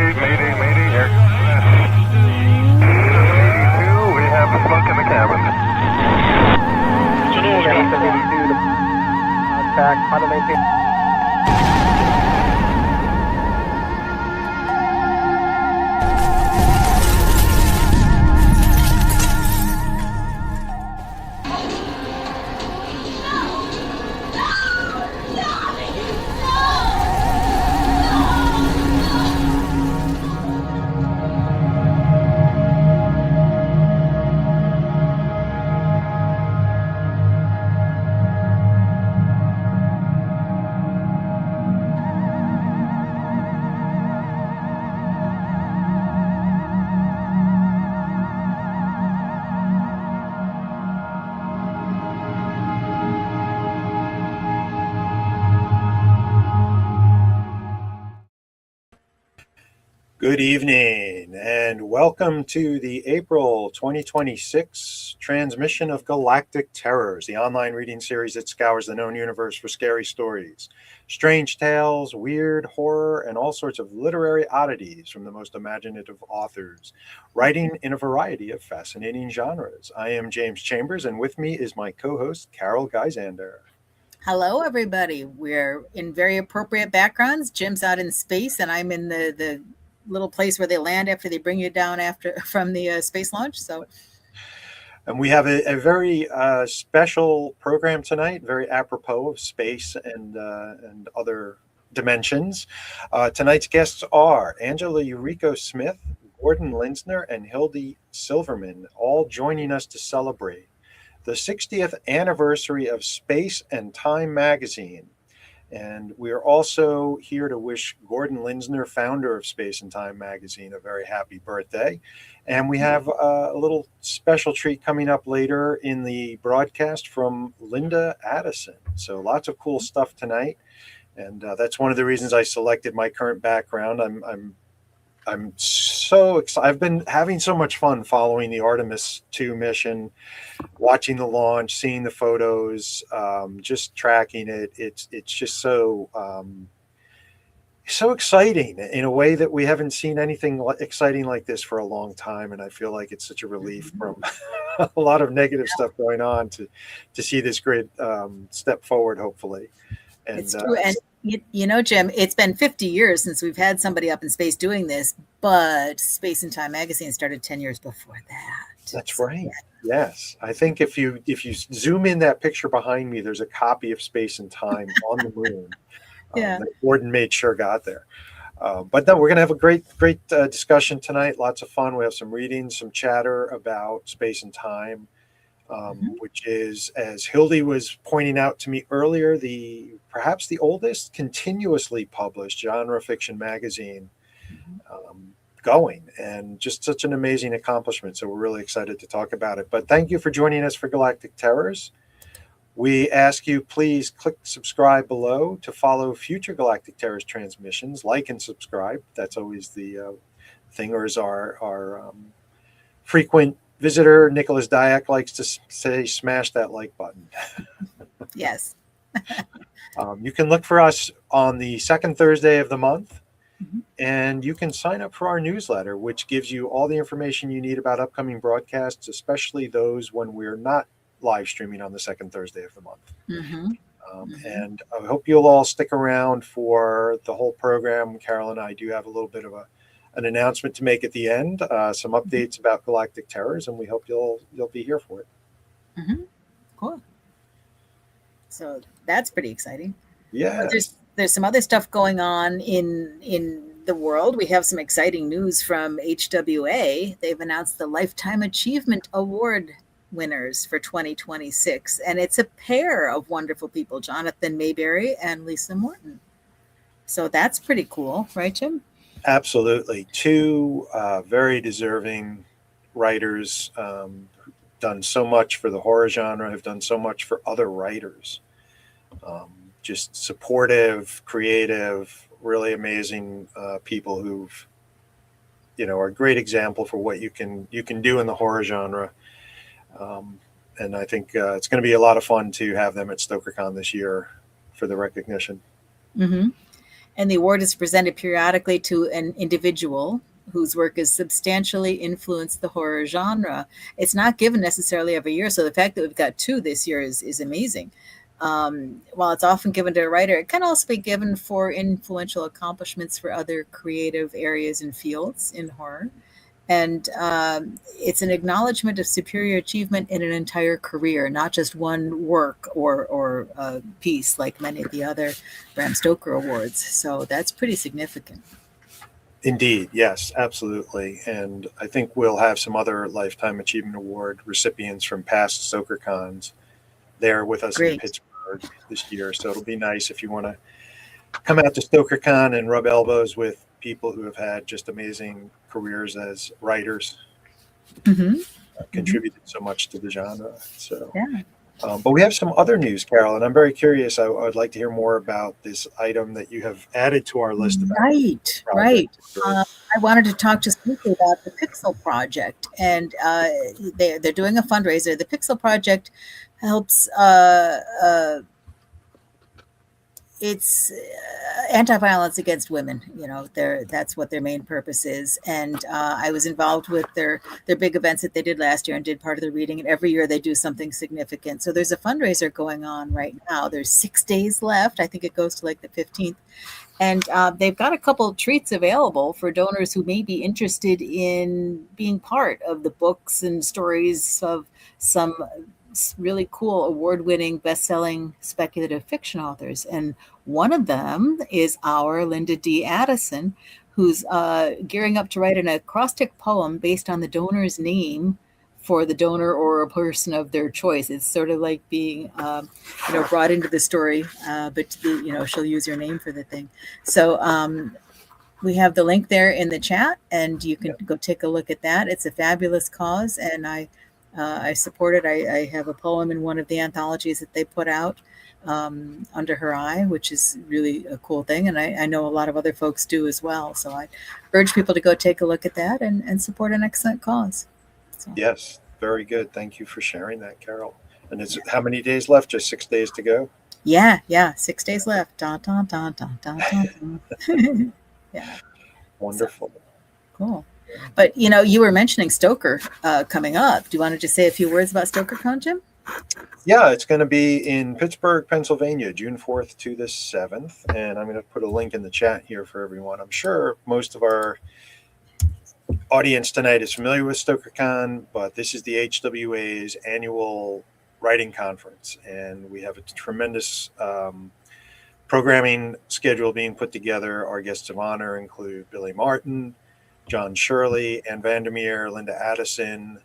Mayday, mayday, here. 782, we have smoke in the cabin. Channel 782, contact, pilot maintain. Good evening and welcome to the April 2026 transmission of Galactic Terrors, the online reading series that scours the known universe for scary stories, strange tales, weird horror, and all sorts of literary oddities from the most imaginative authors, writing in a variety of fascinating genres. I am James Chambers, and with me is my co-host, Carol Gyzander. Hello, everybody. We're in very appropriate backgrounds. Jim's out in space, and I'm in the little place where they land after they bring you down from the space launch. And we have a very special program tonight, very apropos of space and other dimensions. Tonight's guests are Angela Yuriko Smith, Gordon Linzner, and Hildy Silverman, all joining us to celebrate the 60th anniversary of Space and Time magazine. And we are also here to wish Gordon Linzner, founder of Space and Time magazine, a very happy birthday. And we have a little special treat coming up later in the broadcast from Linda Addison. So lots of cool stuff tonight. And that's one of the reasons I selected my current background. I'm so excited. I've been having so much fun following the Artemis 2 mission, watching the launch, seeing the photos, just tracking it. It's just so exciting in a way that we haven't seen anything exciting like this for a long time. And I feel like it's such a relief from a lot of negative stuff going on to see this great step forward, hopefully. And, it's true. And you know, Jim, it's been 50 years since we've had somebody up in space doing this, but Space and Time magazine started 10 years before that. That's right. Yes. I think if you zoom in that picture behind me, there's a copy of Space and Time on the moon. Yeah. That Gordon made sure got there. But no, we're going to have a great discussion tonight. Lots of fun. We have some readings, some chatter about Space and Time. Which is, as Hildy was pointing out to me earlier, perhaps the oldest continuously published genre fiction magazine going, and just such an amazing accomplishment. So we're really excited to talk about it. But thank you for joining us for Galactic Terrors. We ask you, please click subscribe below to follow future Galactic Terrors transmissions. Like and subscribe. That's always the thing, or as our frequent visitor Nicholas Dyack likes to say, smash that like button. Yes. You can look for us on the second Thursday of the month, and you can sign up for our newsletter, which gives you all the information you need about upcoming broadcasts, especially those when we're not live streaming on the second Thursday of the month. And I hope you'll all stick around for the whole program. Carol and I do have a little bit of an announcement to make at the end, some updates about Galactic Terrors, and we hope you'll be here for it. Cool. So that's pretty exciting. Yeah. There's some other stuff going on in the world. We have some exciting news from HWA. They've announced the Lifetime Achievement Award winners for 2026, and it's a pair of wonderful people, Jonathan Mayberry and Lisa Morton. So that's pretty cool, right, Jim? Absolutely. Two very deserving writers, done so much for the horror genre, have done so much for other writers. Just supportive, creative, really amazing people who've, are a great example for what you can do in the horror genre. And I think it's going to be a lot of fun to have them at StokerCon this year for the recognition. And the award is presented periodically to an individual whose work has substantially influenced the horror genre. It's not given necessarily every year, so the fact that we've got 2 this year is amazing. While it's often given to a writer, it can also be given for influential accomplishments for other creative areas and fields in horror. And it's an acknowledgement of superior achievement in an entire career, not just one work or piece like many of the other Bram Stoker awards. So that's pretty significant. Indeed, yes, absolutely. And I think we'll have some other Lifetime Achievement Award recipients from past Stoker Cons there with us in Pittsburgh this year. So it'll be nice if you want to come out to Stoker Con and rub elbows with people who have had just amazing careers as writers, contributed so much to the genre. So, but we have some other news, Carol, and I'm very curious. I would like to hear more about this item that you have added to our list. Right. I wanted to talk just briefly about the Pixel Project, and they're doing a fundraiser. The Pixel Project helps. It's anti-violence against women. That's what their main purpose is. And I was involved with their big events that they did last year and did part of the reading. And every year they do something significant. So there's a fundraiser going on right now. There's 6 days left. I think it goes to like the 15th. And they've got a couple of treats available for donors who may be interested in being part of the books and stories of some really cool award-winning best-selling speculative fiction authors. And one of them is our Linda D. Addison, who's gearing up to write an acrostic poem based on the donor's name for the donor or a person of their choice. It's sort of like being brought into the story, but she'll use your name for the thing. So we have the link there in the chat, and you can go take a look at that. It's a fabulous cause, and I support it. I have a poem in one of the anthologies that they put out, Under Her Eye, which is really a cool thing. And I know a lot of other folks do as well. So I urge people to go take a look at that and support an excellent cause. So. Yes, very good. Thank you for sharing that, Carol. And it's how many days left? Just 6 days to go? Yeah. 6 days left. Dun, dun, dun, dun, dun, dun. Yeah. Wonderful. So, cool. But, you were mentioning Stoker coming up. Do you want to just say a few words about StokerCon, Jim? Yeah, it's going to be in Pittsburgh, Pennsylvania, June 4th to the 7th. And I'm going to put a link in the chat here for everyone. I'm sure most of our audience tonight is familiar with StokerCon, but this is the HWA's annual writing conference. And we have a tremendous programming schedule being put together. Our guests of honor include Billy Martin, John Shirley, Ann Vandermeer, Linda Addison,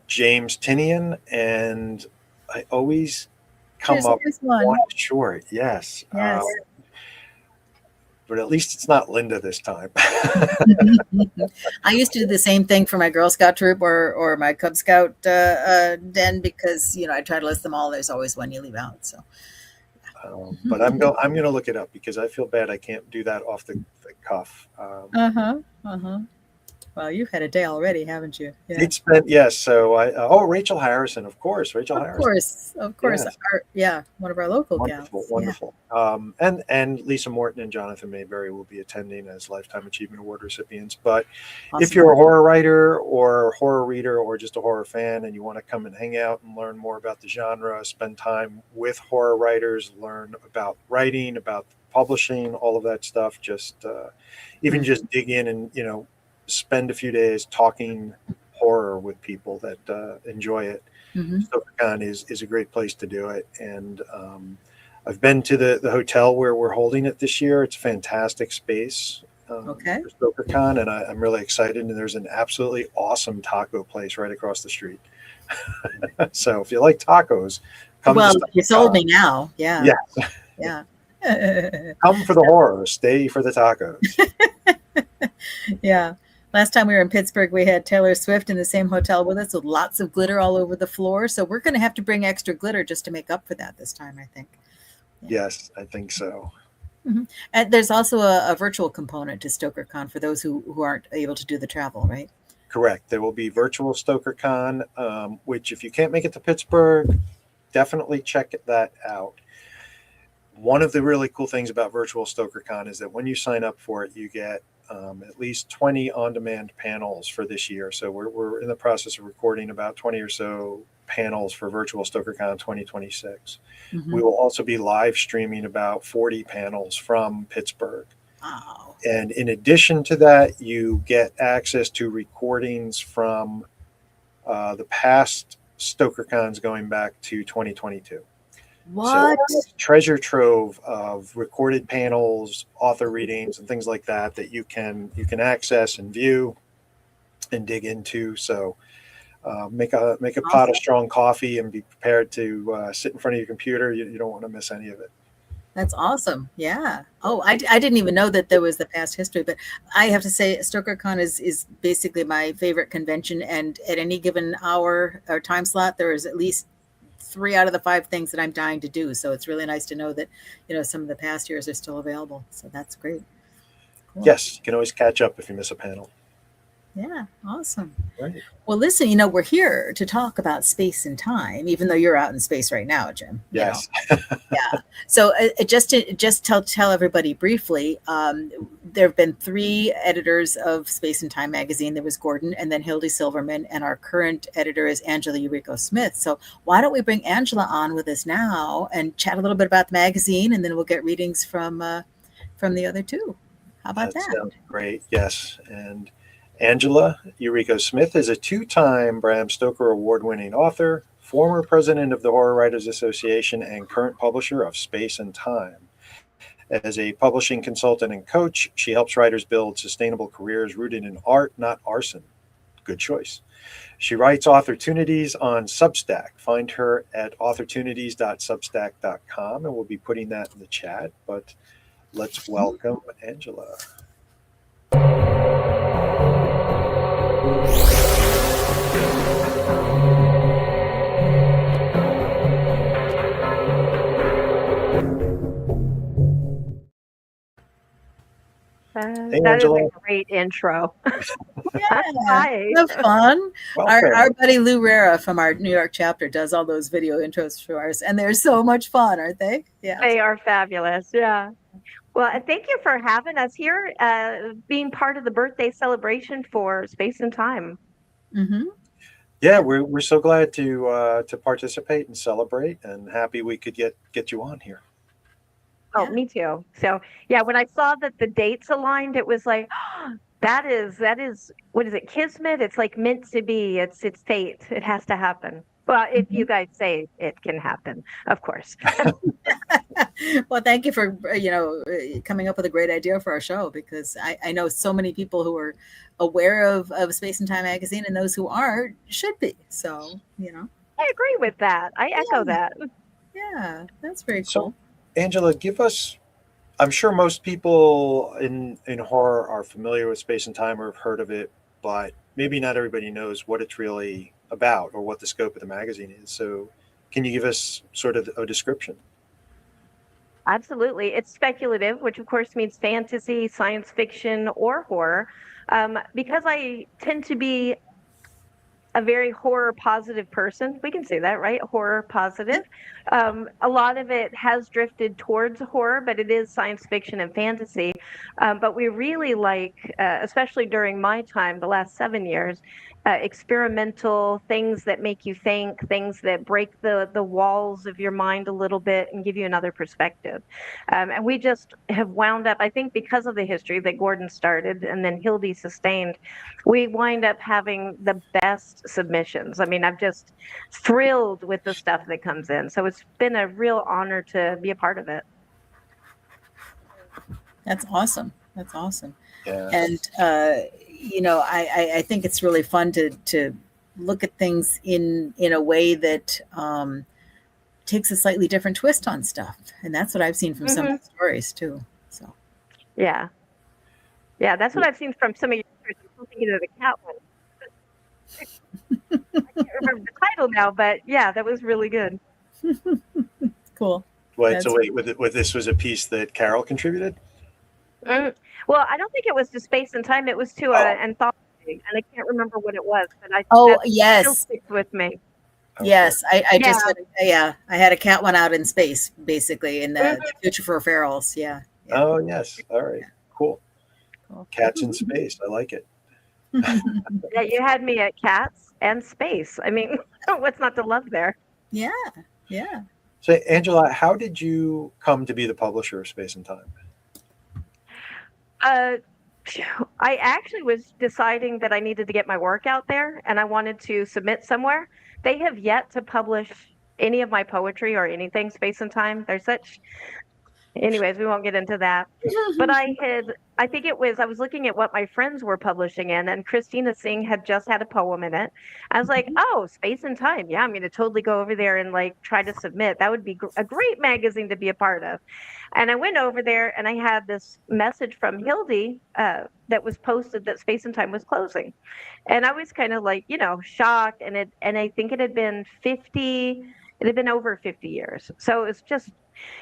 James Tinian, and I always come up one short. Yes. But at least it's not Linda this time. I used to do the same thing for my Girl Scout troop or my Cub Scout den because, I try to list them all. There's always one you leave out. So. But I'm going to look it up because I feel bad I can't do that off the cuff. Well, you've had a day already, haven't you? Yeah. It's been So Rachel Harrison, of course. Of course. Yes. One of our local gals. Wonderful. Yeah. And Lisa Morton and Jonathan Mayberry will be attending as Lifetime Achievement Award recipients. But awesome. If you're a horror writer or horror reader or just a horror fan and you want to come and hang out and learn more about the genre, spend time with horror writers, learn about writing, about publishing, all of that stuff, just dig in and spend a few days talking horror with people that enjoy it. StokerCon is a great place to do it. And I've been to the hotel where we're holding it this year. It's a fantastic space for StokerCon, and I'm really excited. And there's an absolutely awesome taco place right across the street. So if you like tacos, come. Well, you sold me now. Yeah. Come for the horror, stay for the tacos. Yeah. Last time we were in Pittsburgh, we had Taylor Swift in the same hotel with us with lots of glitter all over the floor. So we're going to have to bring extra glitter just to make up for that this time, I think. Yeah. Yes, I think so. And there's also a virtual component to StokerCon for those who aren't able to do the travel, right? Correct. There will be virtual StokerCon, which if you can't make it to Pittsburgh, definitely check that out. one of the really cool things about Virtual StokerCon is that when you sign up for it, you get at least 20 on-demand panels for this year. So we're in the process of recording about 20 or so panels for Virtual StokerCon 2026. Mhm. We will also be live streaming about 40 panels from Pittsburgh. Wow. And in addition to that, you get access to recordings from the past StokerCons going back to 2022. What? So treasure trove of recorded panels, author readings, and things like that you can access and view and dig into. So make a pot of strong coffee and be prepared to sit in front of your computer. You don't want to miss any of it. That's awesome. Yeah. Oh, I didn't even know that there was the past history, but I have to say StokerCon is basically my favorite convention. And at any given hour or time slot, there is at least 3 out of the 5 things that I'm dying to do. So it's really nice to know that, some of the past years are still available. So that's great. Cool. Yes, you can always catch up if you miss a panel. Yeah, awesome. Right. Well, listen, we're here to talk about space and time, even though you're out in space right now, Jim. Yes. Yeah. So just tell everybody briefly, there have been 3 editors of Space and Time magazine. There was Gordon and then Hildy Silverman, and our current editor is Angela Yuriko Smith. So why don't we bring Angela on with us now and chat a little bit about the magazine, and then we'll get readings from the other 2. How about that? Sounds great. Yes. And Angela Yuriko Smith is a 2-time Bram Stoker Award-winning author, former president of the Horror Writers Association, and current publisher of Space and Time. As a publishing consultant and coach, she helps writers build sustainable careers rooted in art, not arson. Good choice. She writes Authortunities on Substack. Find her at authortunities.substack.com, and we'll be putting that in the chat. But let's welcome Angela. That Angela. is a great intro. Yeah, Hi. have fun. Welcome. Our buddy Lou Rera from our New York chapter does all those video intros for us, and they're so much fun, aren't they? Yeah. They are fabulous. Yeah. Well, thank you for having us here, being part of the birthday celebration for Space and Time. Mm-hmm. Yeah, we're so glad to participate and celebrate, and happy we could get you on here. Oh, Yeah. me too. So, yeah, when I saw that the dates aligned, it was like, oh, that is what is it? Kismet. It's like meant to be. It's fate. It has to happen. Well, if you guys say it can happen, of course. Well, thank you for coming up with a great idea for our show, because I know so many people who are aware of Space and Time magazine, and those who aren't should be. So I agree with that. I echo that. Yeah, that's very So, cool. Angela, give us. I'm sure most people in horror are familiar with Space and Time or have heard of it, but maybe not everybody knows what it's really about or what the scope of the magazine is. So, can you give us sort of a description? Absolutely. It's speculative, which of course means fantasy, science fiction, or horror. Because I tend to be a very horror positive person. We can say that, right? Horror positive. A lot of it has drifted towards horror, but it is science fiction and fantasy. But we really like, especially during my time, the last 7 years, experimental things that make you think, things that break the walls of your mind a little bit and give you another perspective. And we just have wound up, I think because of the history that Gordon started and then Hildy sustained, we wind up having the best submissions. I mean, I'm just thrilled with the stuff that comes in. So it's been a real honor to be a part of it. That's awesome. That's awesome. Yeah. And I think it's really fun to look at things in a way that takes a slightly different twist on stuff, and that's what I've seen from some of the stories too. So yeah, that's what I've seen from some of your stories. I'm still thinking of the cat one. I can't remember the title now, but yeah, that was really good. Cool. Wait, so with this was a piece that Carol contributed? Well, I don't think it was to Space and Time. It was to an anthology, and I can't remember what it was. But yes, still sticks with me. Yes, I Yeah. just I had a cat one out in space, basically in the future for ferals. Yeah. Oh, yes. All right. Cool. Cool. Cats in space. I like it. Yeah, you had me at cats and space. I mean, what's not to love there? Yeah. Yeah. So, Angela, how did you come to be the publisher of Space and Time? Uh, I actually was deciding that I needed to get my work out there and I wanted to submit somewhere. They have yet to publish any of my poetry or anything, Space and Time. They're such, anyways, we won't get into that. But I think it was, I was looking at what my friends were publishing in, and Christina Singh had just had a poem in it. I was like, oh, Space and Time. Yeah, I'm going to totally go over there and like try to submit. That would be a great magazine to be a part of. And I went over there and I had this message from Hildy that was posted that Space and Time was closing. And I was kind of like, shocked. And I think it had been over 50 years. So it's just,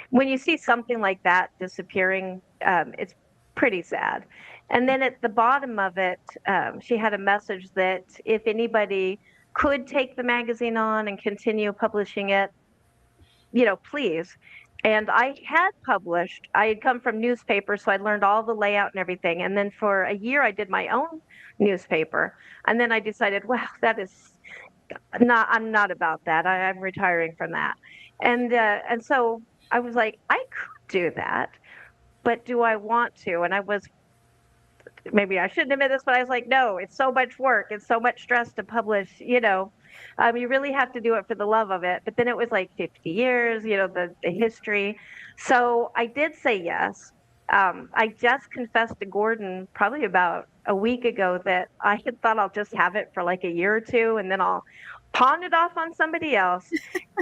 when you see something like that disappearing, it's pretty sad. And then at the bottom of it, she had a message that if anybody could take the magazine on and continue publishing it, please. And I had come from newspaper, so I learned all the layout and everything. And then for a year, I did my own newspaper. And then I decided, well, I'm not about that. I'm retiring from that. And so I was like, I could do that, but do I want to? And maybe I shouldn't admit this, but I was like, no, it's so much work. It's so much stress to publish, you really have to do it for the love of it. But then it was like 50 years, the history. So I did say yes. I just confessed to Gordon probably about a week ago that I had thought I'll just have it for like a year or two and then I'll pawn it off on somebody else.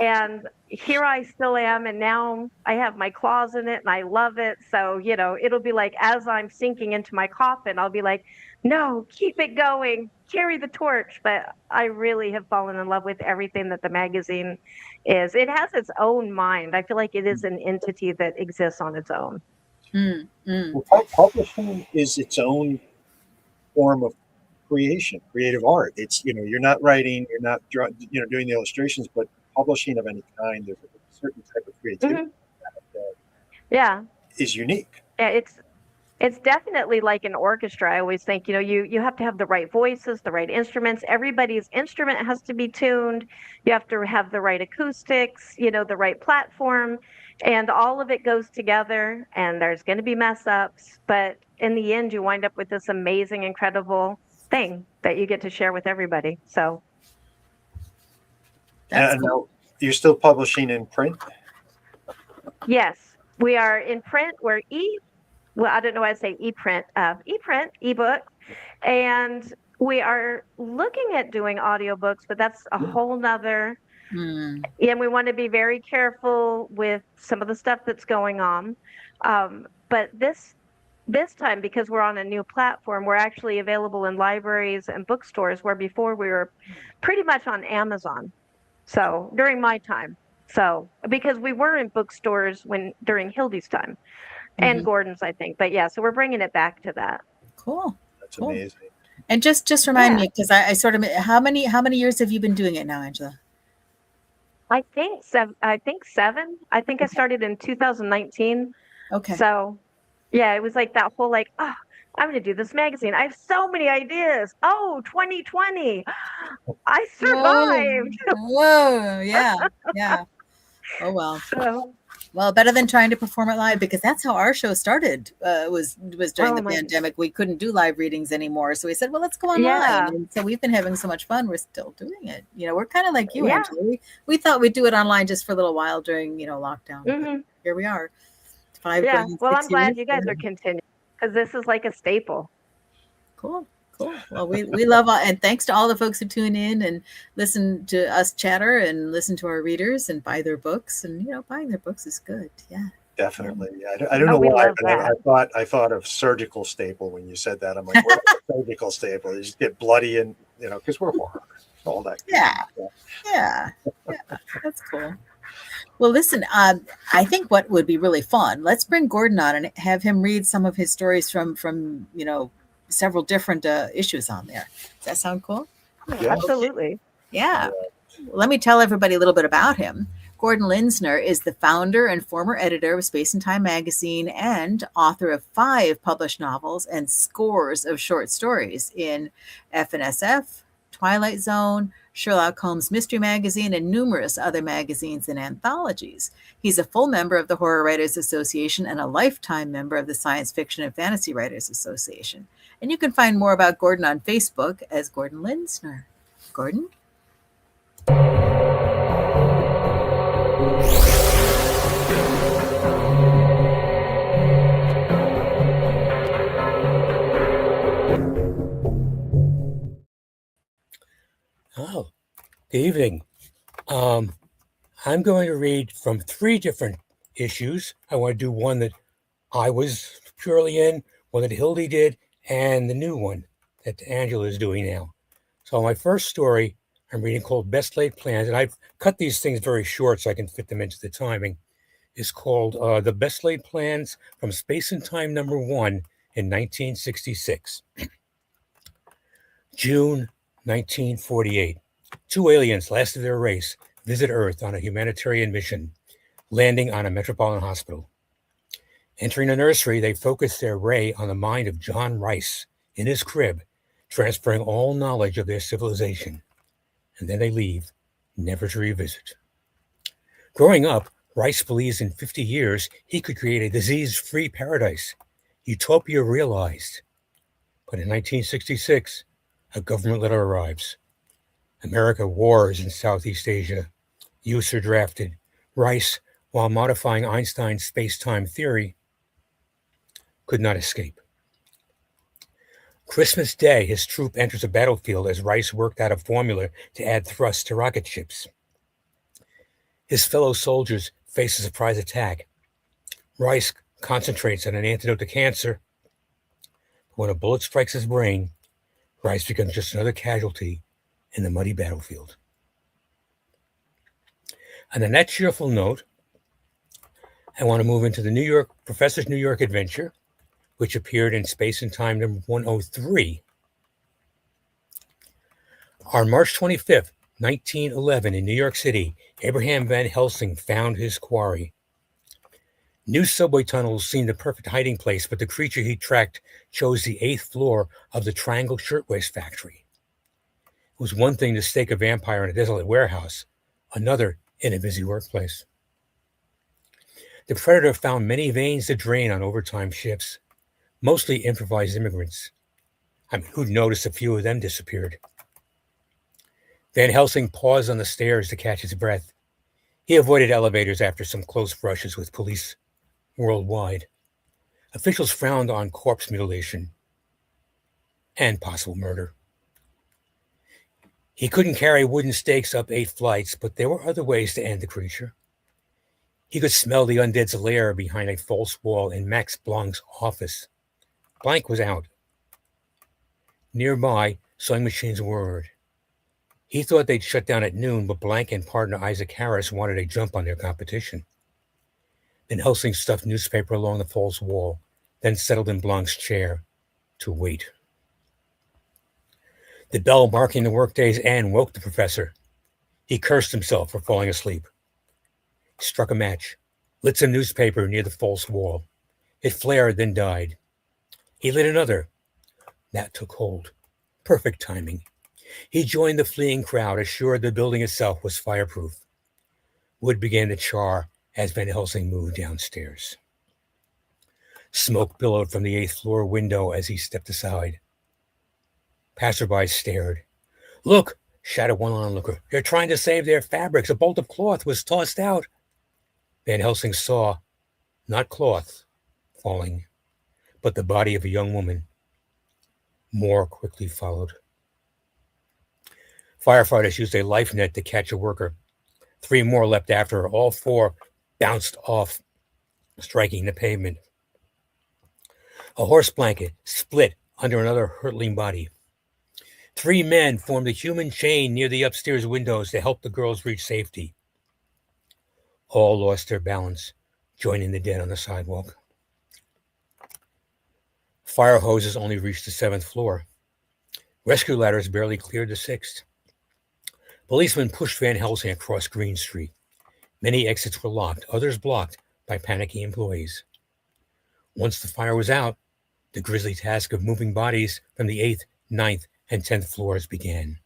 And here I still am. And now I have my claws in it and I love it. So, it'll be like as I'm sinking into my coffin, I'll be like, no, keep it going, carry the torch. But I really have fallen in love with everything that the magazine is. It has its own mind. I feel like it is an entity that exists on its own. Well, publishing is its own form of creative art. It's, you're not writing, you're not doing the illustrations, but publishing of any kind, there's a certain type of creativity that is unique. Yeah, it's definitely like an orchestra. I always think, you have to have the right voices, the right instruments. Everybody's instrument has to be tuned. You have to have the right acoustics, the right platform, and all of it goes together. And there's going to be mess ups, but in the end, you wind up with this amazing, incredible thing that you get to share with everybody. So, And now you're still publishing in print? yes, we are in print. We're I don't know why I say e-print, ebook. And we are looking at doing audiobooks, but that's a whole nother. And we want to be very careful with some of the stuff that's going on. But this time, because we're on a new platform, we're actually available in libraries and bookstores, where before we were pretty much on Amazon. So during my time. So because we were in bookstores during Hildy's time. And Gordon's, I think. But yeah, so we're bringing it back to that. Cool. That's amazing. And just remind me, because I sort of, how many years have you been doing it now, Angela? I think 7. I think I started in 2019. Okay. So yeah, it was like that whole I'm going to do this magazine. I have so many ideas. Oh, 2020. I survived. Whoa. Yeah. Oh, well. So, well, better than trying to perform it live, because that's how our show started. Was during the pandemic. We couldn't do live readings anymore, so we said, well, let's go online. Yeah. And so we've been having so much fun. We're still doing it. We're kind of like you, Angela. We thought we'd do it online just for a little while during lockdown. But here we are. 5 yeah. going, Well, 6 I'm glad years. you guys are continuing, because this is like a staple. Cool. Well, we love and thanks to all the folks who tune in and listen to us chatter and listen to our readers and buy their books. And buying their books is good. Yeah, definitely. I don't know we why, love but I thought of surgical staple when you said that. I'm like, what is a surgical staple? You just get bloody and because we're horror, all that. Yeah, that's cool. Well, listen, I think what would be really fun, let's bring Gordon on and have him read some of his stories from several different issues on there. Does that sound cool? Yeah. Absolutely. Yeah. Let me tell everybody a little bit about him. Gordon Linzner is the founder and former editor of Space and Time magazine and author of 5 published novels and scores of short stories in F&SF, Twilight Zone, Sherlock Holmes Mystery Magazine, and numerous other magazines and anthologies. He's a full member of the Horror Writers Association and a lifetime member of the Science Fiction and Fantasy Writers Association. And you can find more about Gordon on Facebook as Gordon Linzner. Gordon? Oh, good evening. I'm going to read from 3 different issues. I want to do one that I was purely in, one that Hildy did, and the new one that Angela is doing now. So my first story I'm reading, called Best Laid Plans, and I've cut these things very short so I can fit them into the timing, is called The Best Laid Plans from Space and Time #1 in 1966. June 1948. 2 aliens, last of their race, visit Earth on a humanitarian mission, landing on a metropolitan hospital. Entering a nursery, they focus their ray on the mind of John Rice in his crib, transferring all knowledge of their civilization. And then they leave, never to revisit. Growing up, Rice believes in 50 years he could create a disease-free paradise. Utopia realized. But in 1966, a government letter arrives. America wars in Southeast Asia. Youths are drafted. Rice, while modifying Einstein's space-time theory, could not escape. Christmas Day, his troop enters a battlefield as Rice worked out a formula to add thrust to rocket ships. His fellow soldiers face a surprise attack. Rice concentrates on an antidote to cancer. When a bullet strikes his brain, Rice becomes just another casualty in the muddy battlefield. On a net cheerful note, I want to move into the New York Professor's New York Adventure, which appeared in Space and Time #103. On March 25th, 1911, in New York City, Abraham Van Helsing found his quarry. New subway tunnels seemed the perfect hiding place, but the creature he tracked chose the 8th floor of the Triangle Shirtwaist Factory. It was one thing to stake a vampire in a desolate warehouse, another in a busy workplace. The predator found many veins to drain on overtime shifts, mostly improvised immigrants. Who'd noticed a few of them disappeared? Van Helsing paused on the stairs to catch his breath. He avoided elevators after some close brushes with police worldwide. Officials frowned on corpse mutilation and possible murder. He couldn't carry wooden stakes up 8 flights, but there were other ways to end the creature. He could smell the undead's lair behind a false wall in Max Blanc's office. Blanc was out. Nearby, sewing machines whirred. He thought they'd shut down at noon, but Blanc and partner Isaac Harris wanted a jump on their competition. Then Helsing stuffed newspaper along the false wall, then settled in Blanc's chair to wait. The bell marking the workday's end woke the professor. He cursed himself for falling asleep. He struck a match, lit some newspaper near the false wall. It flared, then died. He lit another. That took hold. Perfect timing. He joined the fleeing crowd, assured the building itself was fireproof. Wood began to char as Van Helsing moved downstairs. Smoke billowed from the 8th floor window as he stepped aside. Passersby stared. "Look," shouted one onlooker. "They're trying to save their fabrics. A bolt of cloth was tossed out." Van Helsing saw, not cloth falling, but the body of a young woman. More quickly followed. Firefighters used a life net to catch a worker. 3 more leapt after her. All 4 bounced off, striking the pavement. A horse blanket split under another hurtling body. 3 men formed a human chain near the upstairs windows to help the girls reach safety. All lost their balance, joining the dead on the sidewalk. Fire hoses only reached the 7th floor. Rescue ladders barely cleared the 6th. Policemen pushed Van Helsing across Green Street. Many exits were locked, others blocked by panicky employees. Once the fire was out, the grisly task of moving bodies from the 8th, 9th, and 10th floors began.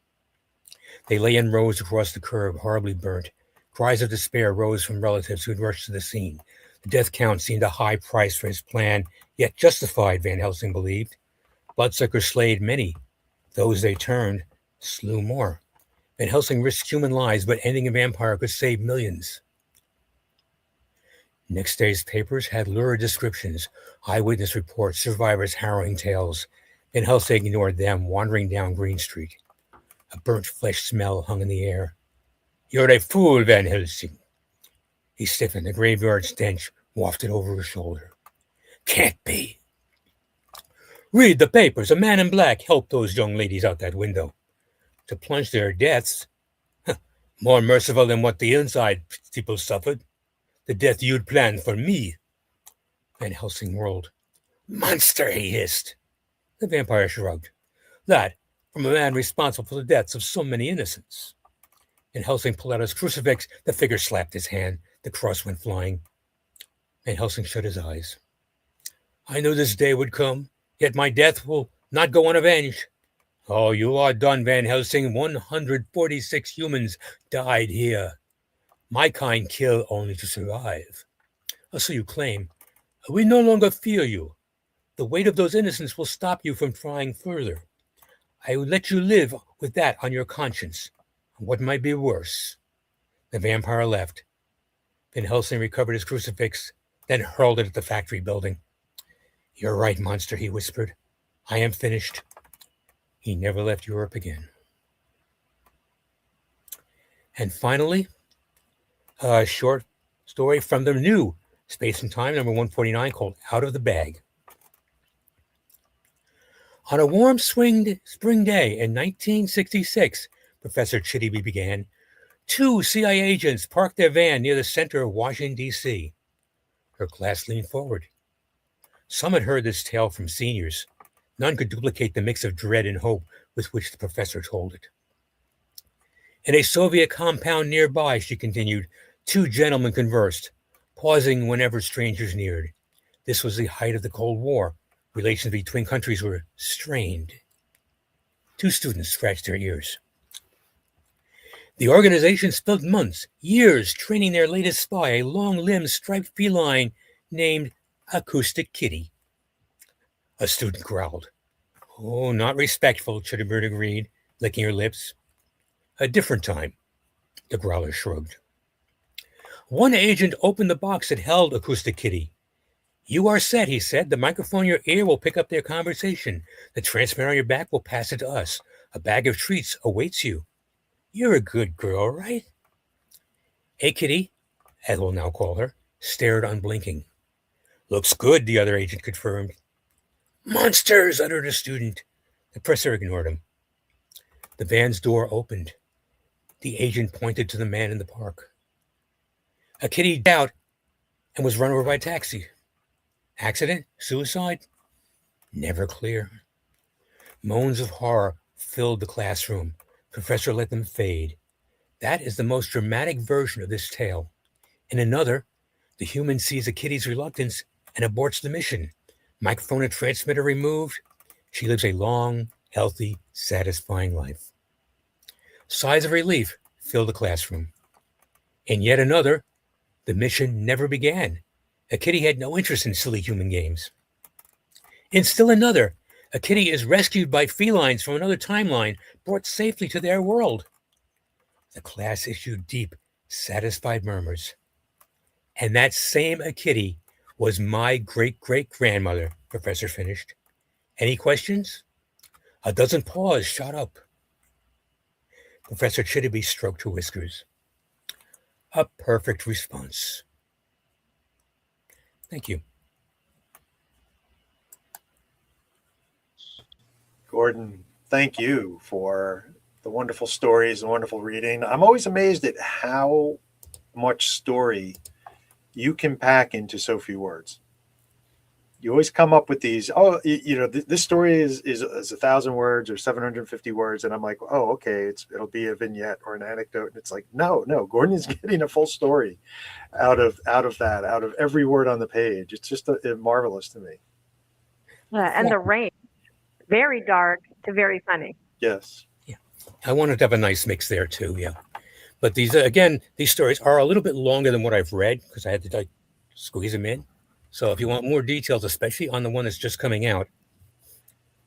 They lay in rows across the curb, horribly burnt. Cries of despair rose from relatives who had rushed to the scene. The death count seemed a high price for his plan, yet justified, Van Helsing believed. Bloodsuckers slayed many. Those they turned slew more. Van Helsing risked human lives, but ending a vampire could save millions. Next day's papers had lurid descriptions, eyewitness reports, survivors' harrowing tales. Van Helsing ignored them, wandering down Green Street. A burnt flesh smell hung in the air. "You're a fool, Van Helsing." He stiffened. A graveyard stench wafted over his shoulder. "Can't be." "Read the papers. A man in black helped those young ladies out that window. To plunge their deaths. More merciful than what the inside people suffered. The death you'd planned for me." Van Helsing whirled. "Monster," he hissed. The vampire shrugged. "That from a man responsible for the deaths of so many innocents." Van Helsing pulled out his crucifix. The figure slapped his hand. The cross went flying. Van Helsing shut his eyes. "I knew this day would come, yet my death will not go unavenged. Oh, you are done, Van Helsing. 146 humans died here. My kind kill only to survive. So you claim. We no longer fear you. The weight of those innocents will stop you from trying further. I will let you live with that on your conscience. What might be worse?" The vampire left. Van Helsing recovered his crucifix, then hurled it at the factory building. "You're right, monster," he whispered. "I am finished." He never left Europe again. And finally, a short story from the new Space and Time, number 149, called Out of the Bag. On a warm spring day in 1966, Professor Chittiby began, 2 CIA agents parked their van near the center of Washington, D.C. Her class leaned forward. Some had heard this tale from seniors. None could duplicate the mix of dread and hope with which the professor told it. In a Soviet compound nearby, she continued, 2 gentlemen conversed, pausing whenever strangers neared. This was the height of the Cold War. Relations between countries were strained. 2 students scratched their ears. The organization spent months, years, training their latest spy, a long-limbed striped feline named Acoustic Kitty. A student growled. "Oh, not respectful," Chittibird agreed, licking her lips. "A different time," the growler shrugged. One agent opened the box that held Acoustic Kitty. "You are set," he said. "The microphone in your ear will pick up their conversation. The transmitter on your back will pass it to us. A bag of treats awaits you. You're a good girl, right?" "Hey, Kitty," as we'll now call her, stared unblinking. "Looks good," the other agent confirmed. "Monsters," uttered a student. The professor ignored him. The van's door opened. The agent pointed to the man in the park. A kitty got out and was run over by a taxi. Accident? Suicide? Never clear. Moans of horror filled the classroom. Professor let them fade. That is the most dramatic version of this tale. In another, the human sees a kitty's reluctance and aborts the mission. Microphone and transmitter removed. She lives a long, healthy, satisfying life. Sighs of relief filled the classroom. In yet another, the mission never began. A kitty had no interest in silly human games. In still another, a kitty is rescued by felines from another timeline, brought safely to their world. The class issued deep, satisfied murmurs. And that same a kitty was my great-great-grandmother, Professor finished. Any questions? A dozen paws shot up. Professor Chittiby stroked her whiskers. A perfect response. Thank you. Gordon, thank you for the wonderful stories and wonderful reading. I'm always amazed at how much story you can pack into so few words. You always come up with these. Oh, this story is 1,000 words or 750 words, and I'm like, oh, okay, it'll be a vignette or an anecdote. And it's like, no, Gordon is getting a full story out of every word on the page. It's just marvelous to me. Yeah, and the range, very dark to very funny. Yes. Yeah, I wanted to have a nice mix there too. Yeah, but these stories are a little bit longer than what I've read because I had to squeeze them in. So if you want more details, especially on the one that's just coming out,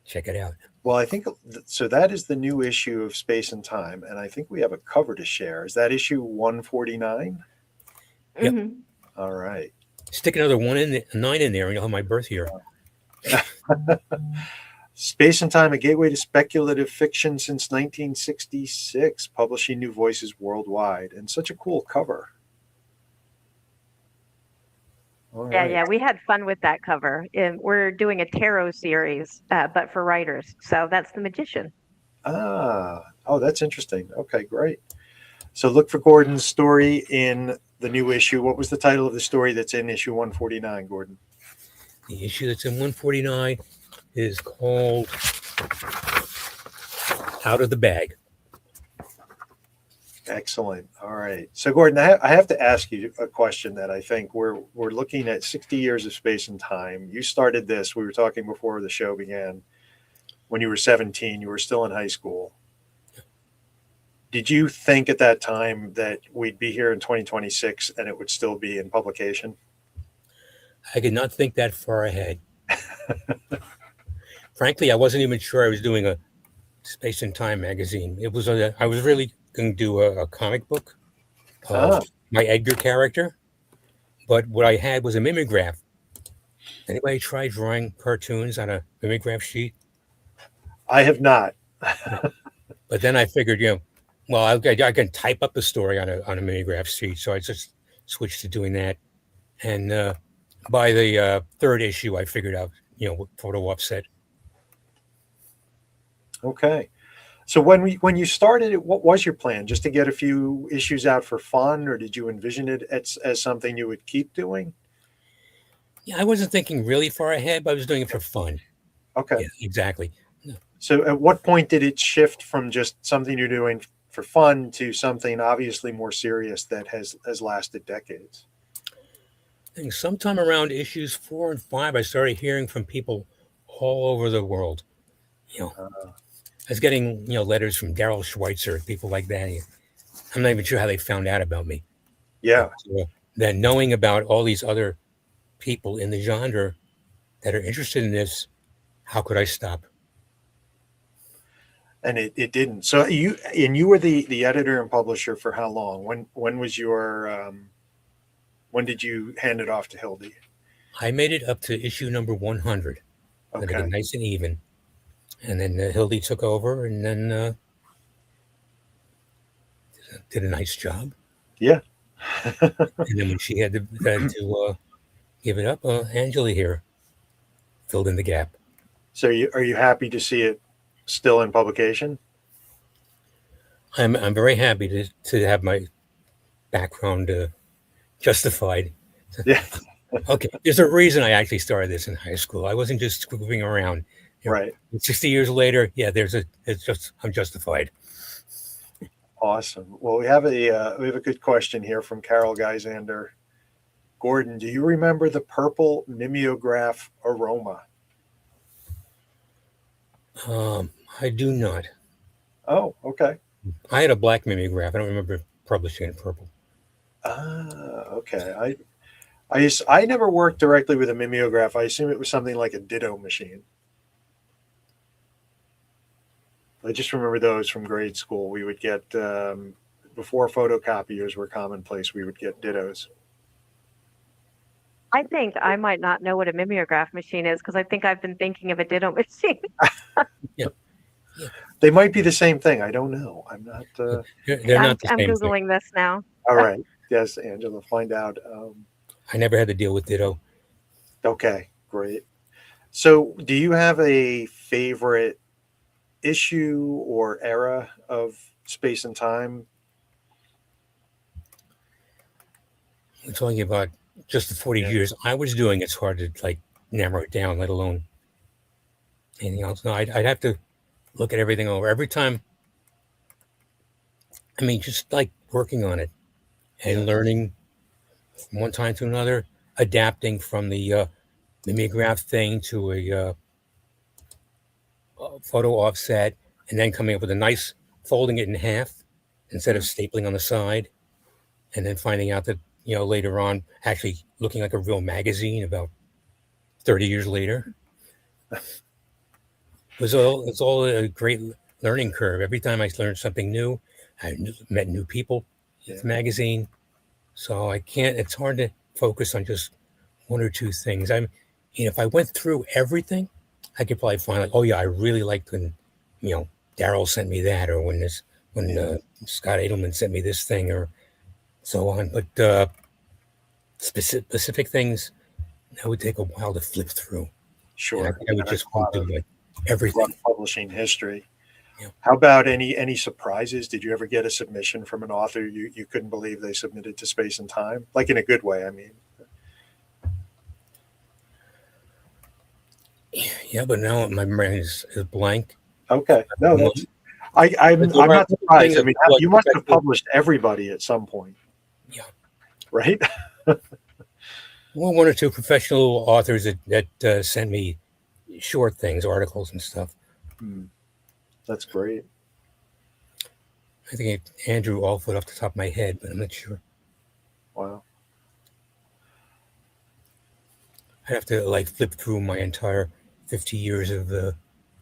check it out. Well, I think so. That is the new issue of Space and Time, and I think we have a cover to share. Is that issue 149? Yep. Mm-hmm. All right. Stick another 9 in there, and you'll have my birth year. Space and Time, a gateway to speculative fiction since 1966, publishing new voices worldwide, and such a cool cover. All right. Yeah, we had fun with that cover. We're doing a tarot series, but for writers. So that's The Magician. Oh, that's interesting. Okay, great. So look for Gordon's story in the new issue. What was the title of the story that's in issue 149, Gordon? The issue that's in 149 is called Out of the Bag. Excellent. All right. So, Gordon, I have to ask you a question that I think we're looking at 60 years of Space and Time. You started this, we were talking before the show began, when you were 17. You were still in high school. Did you think at that time that we'd be here in 2026 and it would still be in publication? I could not think that far ahead. Frankly, I wasn't even sure I was doing a Space and Time magazine. I was really going to do a comic book of my Edgar character, but what I had was a mimeograph. Anybody try drawing cartoons on a mimeograph sheet? I have not. But then I figured, I can type up the story on a mimeograph sheet, so I just switched to doing that. And by the third issue, I figured out, photo offset. Okay. So when you started it, what was your plan? Just to get a few issues out for fun, or did you envision it as something you would keep doing? Yeah, I wasn't thinking really far ahead, but I was doing it for fun. Okay. Yeah, exactly. So at what point did it shift from just something you're doing for fun to something obviously more serious that has lasted decades? I think sometime around issues 4 and 5, I started hearing from people all over the world. I was getting, letters from Daryl Schweitzer, people like that. I'm not even sure how they found out about me. Yeah. So, then knowing about all these other people in the genre that are interested in this, how could I stop? And it didn't. So you were the editor and publisher for how long? When was your when did you hand it off to Hildy? I made it up to issue number 100. Okay. Nice and even. And then Hildy took over and then did a nice job. Yeah. And then when she had to give it up, Angela here filled in the gap. So are you happy to see it still in publication? I'm very happy to have my background justified. Yeah. Okay. There's a reason I actually started this in high school. I wasn't just goofing around. Right. 60 years later, yeah, I'm justified. Awesome. Well, we have a good question here from Carol Gyzander. Gordon, do you remember the purple mimeograph aroma? I do not. Oh, okay. I had a black mimeograph. I don't remember publishing it purple. Okay. I never worked directly with a mimeograph. I assume it was something like a ditto machine. I just remember those from grade school. We would get, before photocopiers were commonplace, we would get dittos. I think I might not know what a mimeograph machine is because I think I've been thinking of a ditto machine. Yeah. They might be the same thing. I don't know. I'm not. They're not the I'm same Googling thing. this now. All right. Yes, Angela, find out. I never had to deal with ditto. Okay, great. So do you have a favorite issue or era of Space and Time? We're talking about just the 40 years I was doing. It's hard to narrow it down, let alone anything else. No, I'd have to look at everything over every time. I mean, just like working on it and learning from one time to another, adapting from the mimeograph thing to a photo offset, and then coming up with a nice folding it in half instead of stapling on the side, and then finding out that later on actually looking like a real magazine about 30 years later. It's all a great learning curve. Every time I learned something new, I met new people with the magazine. So it's hard to focus on just one or two things. If I went through everything, I could probably find oh yeah, I really liked when, Daryl sent me that, or when Scott Edelman sent me this thing, or so on. But specific things, that would take a while to flip through. Sure. I would just want to do everything. Publishing history. Yeah. How about any surprises? Did you ever get a submission from an author you couldn't believe they submitted to Space and Time? Like in a good way, I mean. Yeah, but now my brain is blank. Okay. No, I'm not surprised. I mean, you must have published everybody at some point. Yeah. Right? Well, one or two professional authors that sent me short things, articles and stuff. That's great. I think Andrew Allfoot off the top of my head, but I'm not sure. Wow. I'd have to flip through my entire 50 years of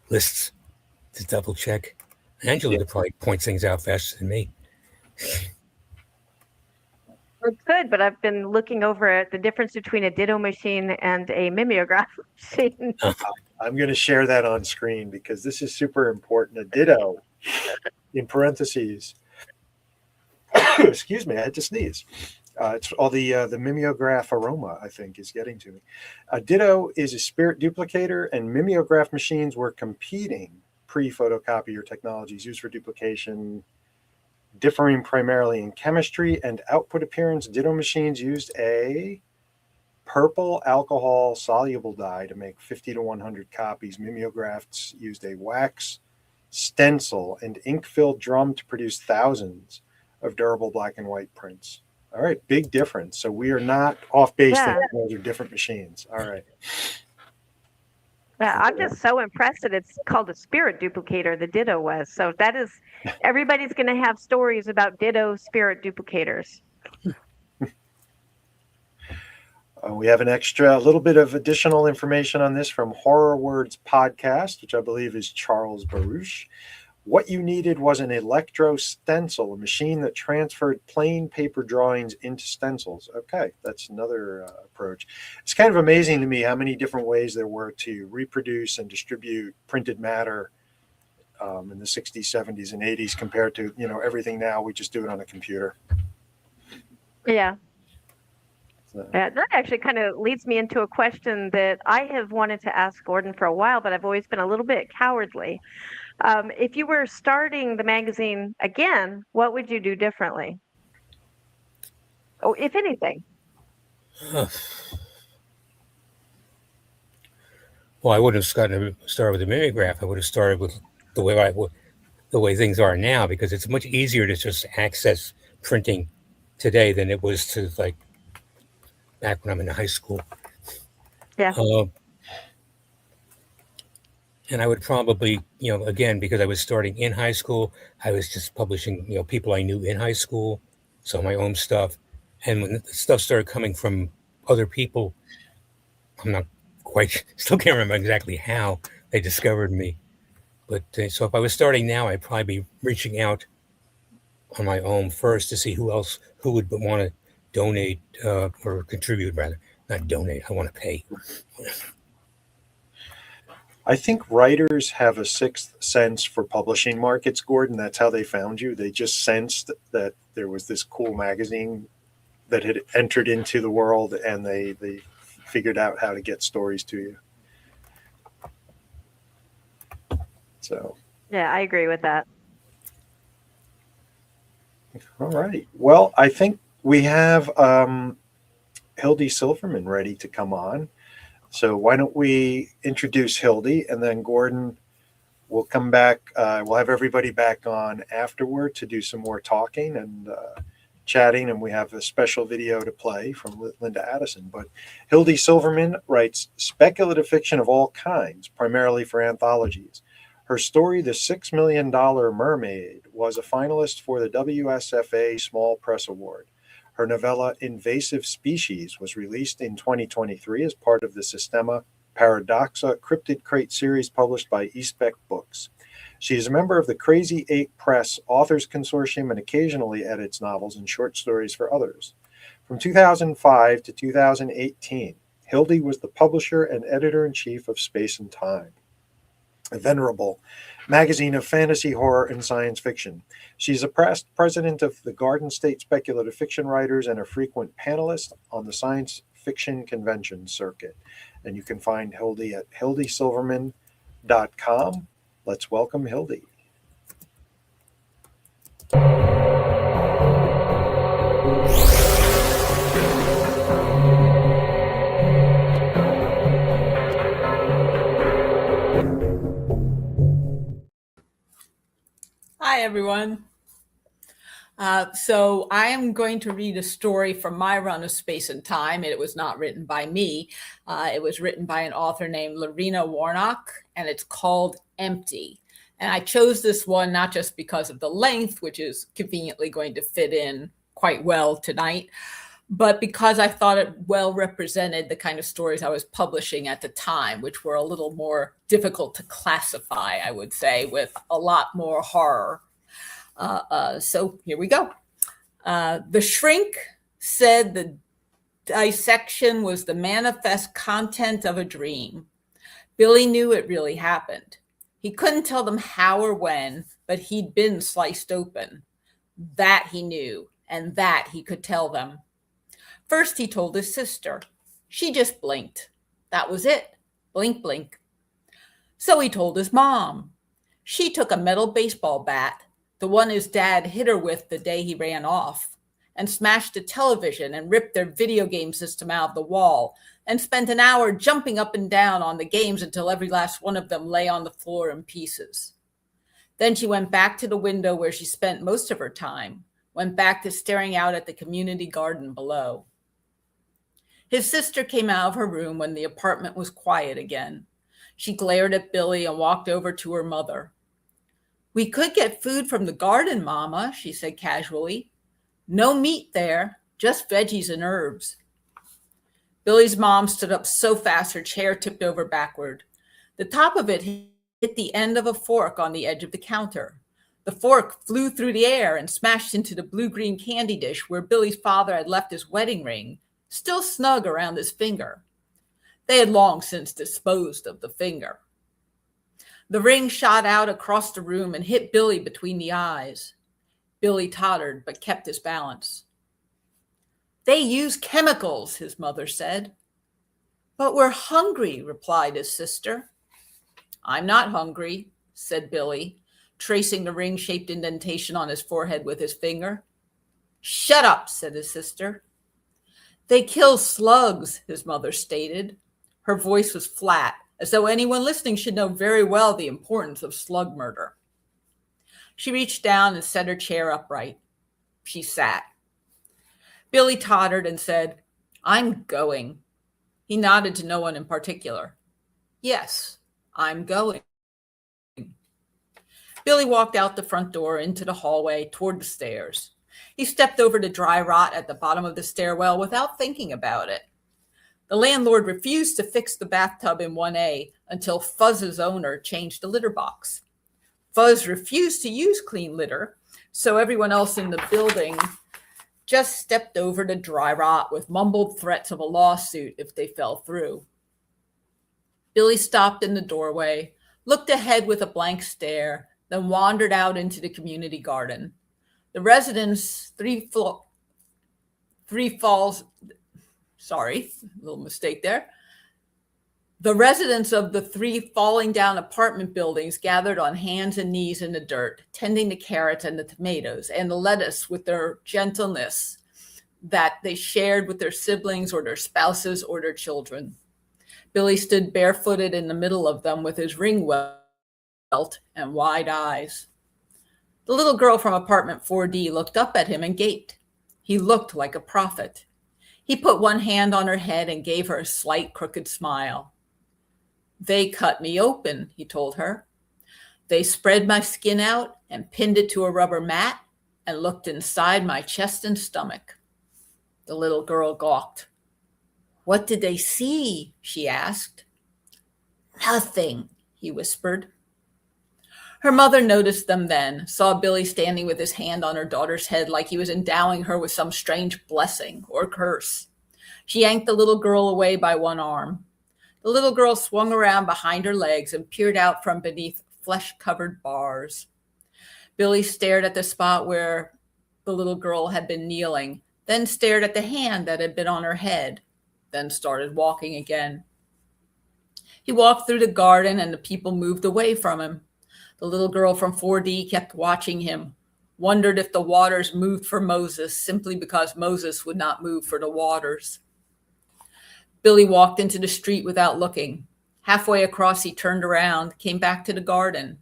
lists to double check. Angela could probably point things out faster than me. It's good, but I've been looking over at the difference between a ditto machine and a mimeograph machine. I'm going to share that on screen because this is super important. A ditto, in parentheses. Excuse me, I had to sneeze. It's all the mimeograph aroma, I think, is getting to me. A ditto is a spirit duplicator, and mimeograph machines were competing pre-photocopier technologies used for duplication, differing primarily in chemistry and output appearance. Ditto machines used a purple alcohol soluble dye to make 50 to 100 copies. Mimeographs used a wax stencil and ink-filled drum to produce thousands of durable black and white prints. All right, big difference. So we are not off base. Yeah. Those are different machines. All right. Yeah, I'm just so impressed that it's called a spirit duplicator, the ditto was. So that is, everybody's going to have stories about ditto spirit duplicators. We have a little bit of additional information on this from Horror Words Podcast, which I believe is Charles Baruch. What you needed was an electro stencil, a machine that transferred plain paper drawings into stencils. Okay, that's another approach. It's kind of amazing to me how many different ways there were to reproduce and distribute printed matter in the 60s, 70s, and 80s compared to, everything now. We just do it on a computer. Yeah. That actually kind of leads me into a question that I have wanted to ask Gordon for a while, but I've always been a little bit cowardly. If you were starting the magazine again, what would you do differently? Oh, if anything. Well, I wouldn't have started with the mimeograph. I would have started with the way things are now, because it's much easier to just access printing today than it was to back when I'm in high school. Yeah. And I would probably, again, because I was starting in high school, I was just publishing, people I knew in high school, so my own stuff. And when the stuff started coming from other people, I'm not still can't remember exactly how they discovered me. But so if I was starting now, I'd probably be reaching out on my own first to see who would want to donate or contribute, rather. Not donate, I want to pay. I think writers have a sixth sense for publishing markets, Gordon. That's how they found you. They just sensed that there was this cool magazine that had entered into the world, and they figured out how to get stories to you. So. Yeah, I agree with that. All right. Well, I think we have Hildy Silverman ready to come on. So why don't we introduce Hildy, and then Gordon will come back. We'll have everybody back on afterward to do some more talking and chatting, and we have a special video to play from Linda Addison. But Hildy Silverman writes speculative fiction of all kinds, primarily for anthologies. Her story, The $6 Million Mermaid, was a finalist for the WSFA Small Press Award. Her novella, Invasive Species, was released in 2023 as part of the Systema Paradoxa Cryptid Crate series published by Eastbeck Books. She is a member of the Crazy 8 Press Authors Consortium and occasionally edits novels and short stories for others. From 2005 to 2018, Hildy was the publisher and editor-in-chief of Space and Time, a venerable magazine of fantasy, horror, and science fiction. She's a president of the Garden State Speculative Fiction Writers and a frequent panelist on the Science Fiction Convention circuit. And you can find Hildy at hildysilverman.com. Let's welcome Hildy. Hi, everyone. So I am going to read a story from my run of Space and Time. It was not written by me. It was written by an author named Lorena Warnock, and it's called Empty. And I chose this one not just because of the length, which is conveniently going to fit in quite well tonight, but because I thought it well represented the kind of stories I was publishing at the time, which were a little more difficult to classify, I would say, with a lot more horror. So here we go. The Shrink said the dissection was the manifest content of a dream. Billy knew it really happened. He couldn't tell them how or when, but he'd been sliced open. That he knew, and that he could tell them. First, he told his sister. She just blinked. That was it. Blink, blink. So he told his mom. She took a metal baseball bat, the one his dad hit her with the day he ran off, and smashed a television and ripped their video game system out of the wall and spent an hour jumping up and down on the games until every last one of them lay on the floor in pieces. Then she went back to the window where she spent most of her time, went back to staring out at the community garden below. His sister came out of her room when the apartment was quiet again. She glared at Billy and walked over to her mother. "We could get food from the garden, Mama," she said casually. "No meat there, just veggies and herbs." Billy's mom stood up so fast her chair tipped over backward. The top of it hit the end of a fork on the edge of the counter. The fork flew through the air and smashed into the blue-green candy dish where Billy's father had left his wedding ring, still snug around his finger. They had long since disposed of the finger. The ring shot out across the room and hit Billy between the eyes. Billy tottered but kept his balance. "They use chemicals," his mother said. "But we're hungry," replied his sister. "I'm not hungry," said Billy, tracing the ring-shaped indentation on his forehead with his finger. "Shut up," said his sister. "They kill slugs," his mother stated. Her voice was flat, as though anyone listening should know very well the importance of slug murder. She reached down and set her chair upright. She sat. Billy tottered and said, "I'm going." He nodded to no one in particular. "Yes, I'm going." Billy walked out the front door into the hallway toward the stairs. He stepped over to dry rot at the bottom of the stairwell without thinking about it. The landlord refused to fix the bathtub in 1A until Fuzz's owner changed the litter box. Fuzz refused to use clean litter, so everyone else in the building just stepped over to dry rot with mumbled threats of a lawsuit if they fell through. Billy stopped in the doorway, looked ahead with a blank stare, then wandered out into the community garden. The residents, three falls, sorry, a little mistake there. The residents of the 3 falling down apartment buildings gathered on hands and knees in the dirt, tending the carrots and the tomatoes and the lettuce with their gentleness that they shared with their siblings or their spouses or their children. Billy stood barefooted in the middle of them with his ring welt and wide eyes. The little girl from apartment 4D looked up at him and gaped. He looked like a prophet. He put one hand on her head and gave her a slight crooked smile. "They cut me open," he told her. "They spread my skin out and pinned it to a rubber mat and looked inside my chest and stomach." The little girl gawked. "What did they see?" she asked. "Nothing," he whispered. Her mother noticed them then, saw Billy standing with his hand on her daughter's head like he was endowing her with some strange blessing or curse. She yanked the little girl away by one arm. The little girl swung around behind her legs and peered out from beneath flesh-covered bars. Billy stared at the spot where the little girl had been kneeling, then stared at the hand that had been on her head, then started walking again. He walked through the garden and the people moved away from him. The little girl from 4D kept watching him, wondered if the waters moved for Moses simply because Moses would not move for the waters. Billy walked into the street without looking. Halfway across, he turned around, came back to the garden.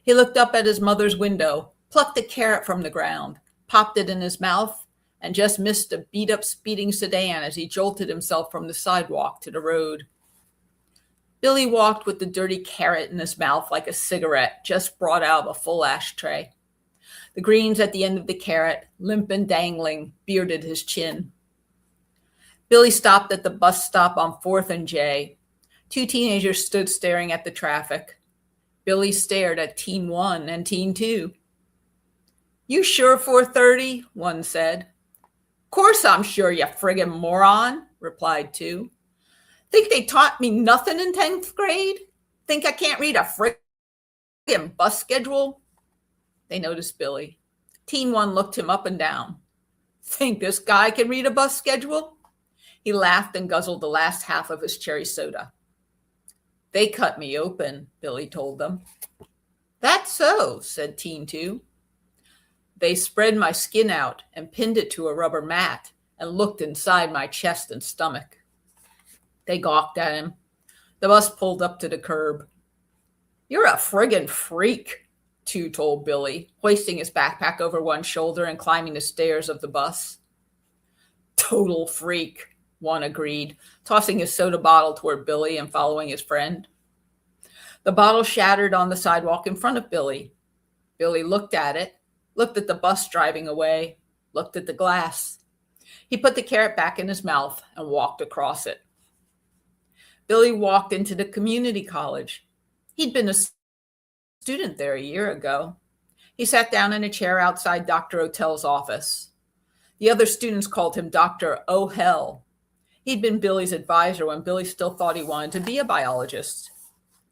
He looked up at his mother's window, plucked a carrot from the ground, popped it in his mouth, and just missed a beat-up speeding sedan as he jolted himself from the sidewalk to the road. Billy walked with the dirty carrot in his mouth like a cigarette just brought out of a full ashtray. The greens at the end of the carrot, limp and dangling, bearded his chin. Billy stopped at the bus stop on 4th and J. Two teenagers stood staring at the traffic. Billy stared at Teen 1 and Teen 2. "You sure 4:30?" one said. "Course I'm sure, you friggin' moron," replied 2. "Think they taught me nothing in 10th grade? Think I can't read a friggin' bus schedule?" They noticed Billy. Teen 1 looked him up and down. "Think this guy can read a bus schedule?" He laughed and guzzled the last half of his cherry soda. "They cut me open," Billy told them. "That's so," said Teen 2. "They spread my skin out and pinned it to a rubber mat and looked inside my chest and stomach." They gawked at him. The bus pulled up to the curb. "You're a friggin' freak," 2 told Billy, hoisting his backpack over one shoulder and climbing the stairs of the bus. "Total freak," 1 agreed, tossing his soda bottle toward Billy and following his friend. The bottle shattered on the sidewalk in front of Billy. Billy looked at it, looked at the bus driving away, looked at the glass. He put the carrot back in his mouth and walked across it. Billy walked into the community college. He'd been a student there a year ago. He sat down in a chair outside Dr. Otell's office. The other students called him Dr. Oh Hell. He'd been Billy's advisor when Billy still thought he wanted to be a biologist.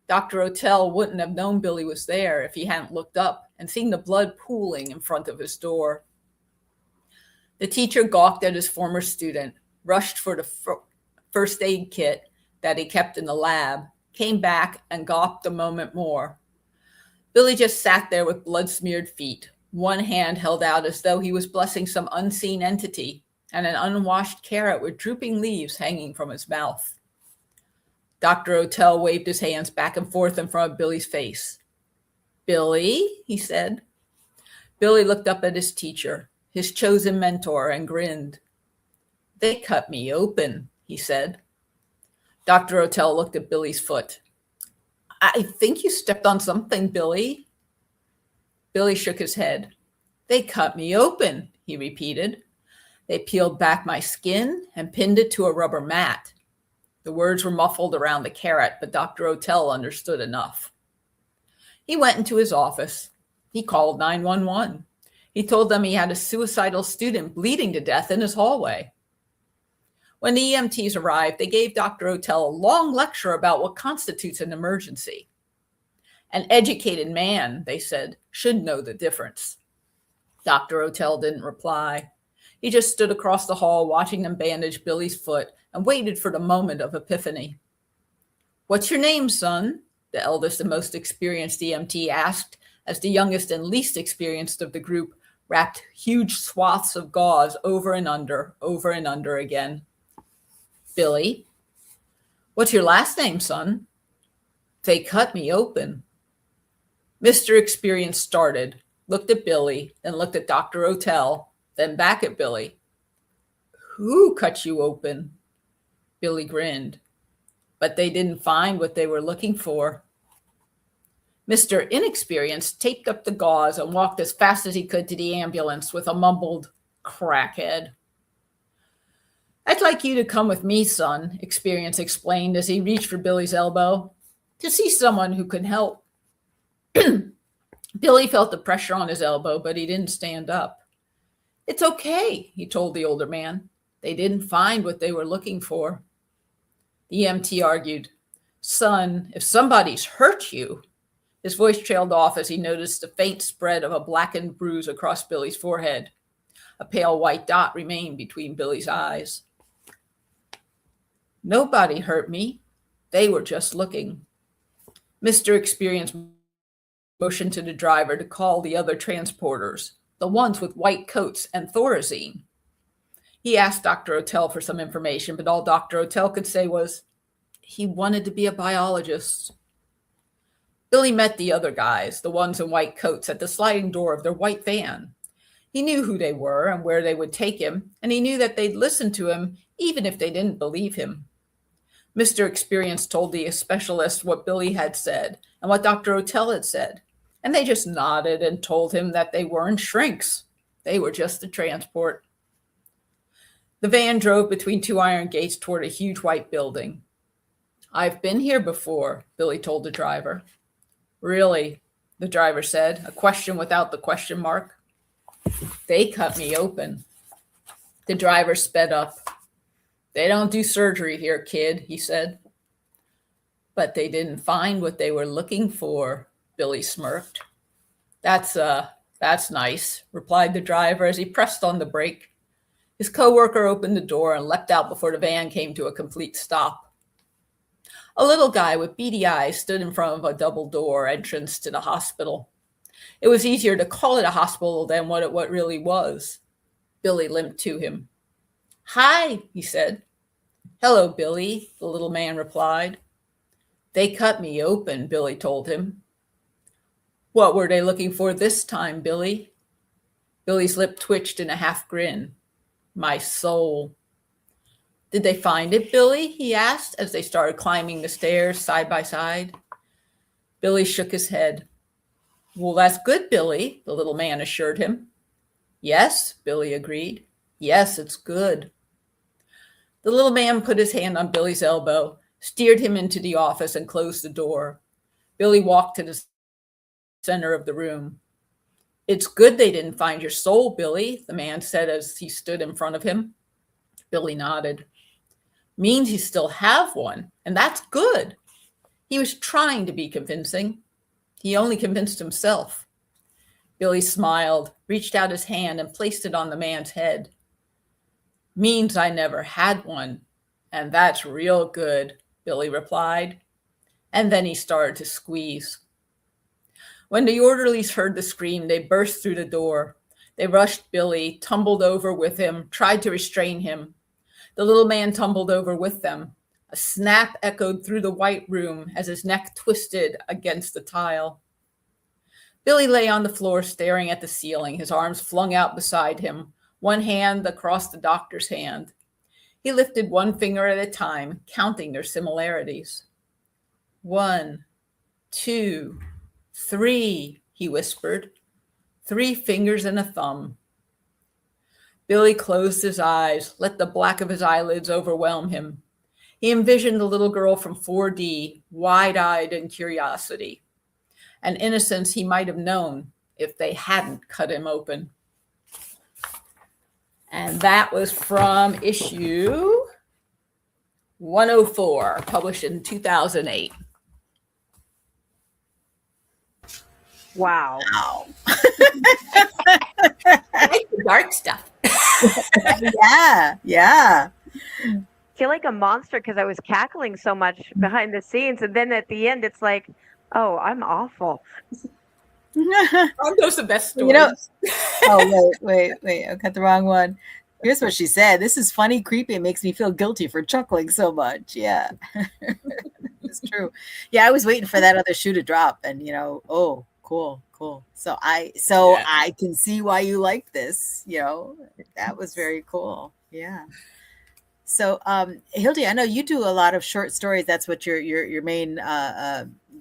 Dr. Otell wouldn't have known Billy was there if he hadn't looked up and seen the blood pooling in front of his door. The teacher gawked at his former student, rushed for the first aid kit that he kept in the lab, came back and gawped a moment more. Billy just sat there with blood-smeared feet, one hand held out as though he was blessing some unseen entity, and an unwashed carrot with drooping leaves hanging from his mouth. Dr. Otell waved his hands back and forth in front of Billy's face. "Billy," he said. Billy looked up at his teacher, his chosen mentor, and grinned. "They cut me open," he said. Dr. Otell looked at Billy's foot. "I think you stepped on something, Billy." Billy shook his head. "They cut me open," he repeated. "They peeled back my skin and pinned it to a rubber mat." The words were muffled around the carrot, but Dr. Otell understood enough. He went into his office. He called 911. He told them he had a suicidal student bleeding to death in his hallway. When the EMTs arrived, they gave Dr. Otell a long lecture about what constitutes an emergency. "An educated man," they said, "should know the difference." Dr. Otell didn't reply. He just stood across the hall watching them bandage Billy's foot and waited for the moment of epiphany. "What's your name, son?" the eldest and most experienced EMT asked, as the youngest and least experienced of the group wrapped huge swaths of gauze over and under again. "Billy." What's your last name, son? They cut me open. Mr. Experience started, looked at Billy, then looked at Dr. O'Tell, then back at Billy. Who cut you open? Billy grinned. But they didn't find what they were looking for. Mr. Inexperienced taped up the gauze and walked as fast as he could to the ambulance with a mumbled, crackhead. I'd like you to come with me, son, Experience explained as he reached for Billy's elbow, to see someone who can help. Billy felt the pressure on his elbow, but he didn't stand up. It's okay, he told the older man. They didn't find what they were looking for. The EMT argued, son, if somebody's hurt you. His voice trailed off as he noticed the faint spread of a blackened bruise across Billy's forehead. A pale white dot remained between Billy's eyes. Nobody hurt me. They were just looking. Mr. Experience motioned to the driver to call the other transporters, the ones with white coats and Thorazine. He asked Dr. O'Tell for some information, but all Dr. O'Tell could say was, he wanted to be a biologist. Billy met the other guys, the ones in white coats, at the sliding door of their white van. He knew who they were and where they would take him, and he knew that they'd listen to him even if they didn't believe him. Mr. Experience told the specialist what Billy had said and what Dr. O'Tell had said, and they just nodded and told him that they weren't shrinks. They were just the transport. The van drove between two iron gates toward a huge white building. I've been here before, Billy told the driver. Really, the driver said, a question without the question mark. They cut me open. The driver sped up. They don't do surgery here, kid, he said. But they didn't find what they were looking for, Billy smirked. That's nice, replied the driver as he pressed on the brake. His coworker opened the door and leapt out before the van came to a complete stop. A little guy with beady eyes stood in front of a double door entrance to the hospital. It was easier to call it a hospital than what it really was. Billy limped to him. Hi, he said. Hello, Billy, the little man replied. They cut me open, Billy told him. What were they looking for this time, Billy? Billy's lip twitched in a half grin. My soul. Did they find it, Billy? He asked as they started climbing the stairs side by side. Billy shook his head. Well, that's good, Billy, the little man assured him. Yes, Billy agreed. Yes, it's good. The little man put his hand on Billy's elbow, steered him into the office, and closed the door. Billy walked to the center of the room. It's good they didn't find your soul, Billy, the man said as he stood in front of him. Billy nodded. Means you still have one, and that's good. He was trying to be convincing. He only convinced himself. Billy smiled, reached out his hand, and placed it on the man's head. Means I never had one, and that's real good, Billy replied. And then he started to squeeze. When the orderlies heard the scream, they burst through the door. They rushed Billy, tumbled over with him, tried to restrain him. The little man tumbled over with them. A snap echoed through the white room as his neck twisted against the tile. Billy lay on the floor staring at the ceiling, his arms flung out beside him, one hand across the doctor's hand. He lifted one finger at a time, counting their similarities. 1, 2, 3, he whispered. 3 fingers and a thumb. Billy closed his eyes, let the black of his eyelids overwhelm him. He envisioned the little girl from 4D, wide-eyed in curiosity, an innocence he might have known if they hadn't cut him open. And that was from issue 104, published in 2008. Wow. I like the dark stuff. Yeah. I feel like a monster because I was cackling so much behind the scenes. And then at the end, it's like, oh, I'm awful. Aren't those the best stories? You know, oh, wait. I got the wrong one. Here's what she said. This is funny, creepy. It makes me feel guilty for chuckling so much. Yeah. It's true. Yeah, I was waiting for that other shoe to drop, and oh, cool. So I can see why you like this. That was very cool. Yeah. So, Hildy, I know you do a lot of short stories. That's what your main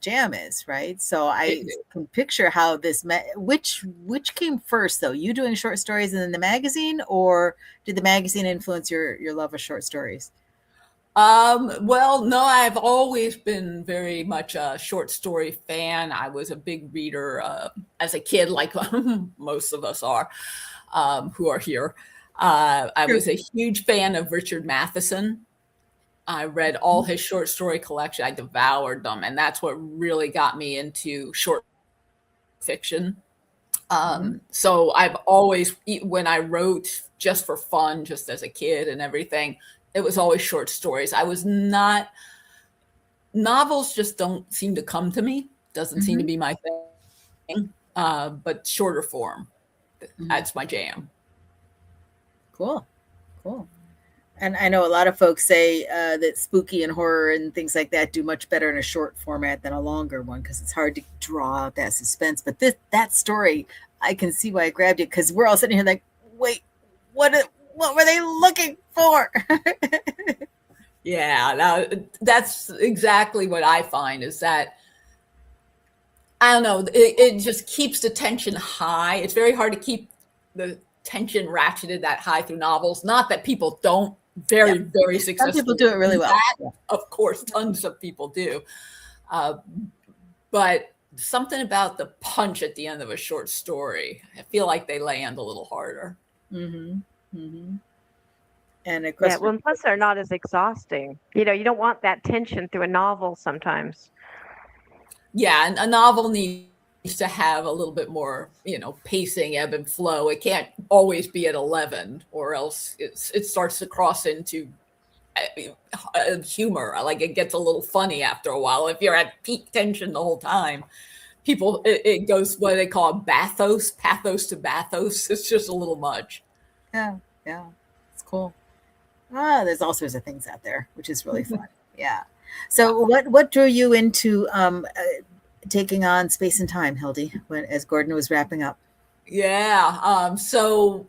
jam is, right? So I can picture how this which came first, though. You doing short stories in the magazine, or did the magazine influence your love of short stories? Well, no, I've always been very much a short story fan. I was a big reader as a kid, like most of us are who are here. I was a huge fan of Richard Matheson. I read all his short story collection. I devoured them. And that's what really got me into short fiction. So I've always, when I wrote just for fun, just as a kid and everything, it was always short stories. Novels just don't seem to come to me. Doesn't seem to be my thing. But shorter form, that's my jam. Cool. And I know a lot of folks say that spooky and horror and things like that do much better in a short format than a longer one, because it's hard to draw out that suspense. But that story, I can see why I grabbed it, because we're all sitting here like, wait, what were they looking for? Yeah, that's exactly what I find, is that, I don't know, it just keeps the tension high. It's very hard to keep the tension ratcheted that high through novels. Not that people don't, very successful. Some people do it really well. Of course, tons of people do. But something about the punch at the end of a short story, I feel like they land a little harder. And of course, and plus they're not as exhausting. You don't want that tension through a novel sometimes. Yeah, and a novel needs to have a little bit more, pacing, ebb and flow. It can't always be at 11, or else it starts to cross into humor. Like, it gets a little funny after a while. If you're at peak tension the whole time, it goes what they call pathos to bathos. It's just a little much. Yeah, it's cool. There's all sorts of things out there, which is really fun. Yeah. So what drew you into taking on Space and Time, Hildy, as Gordon was wrapping up? Yeah. So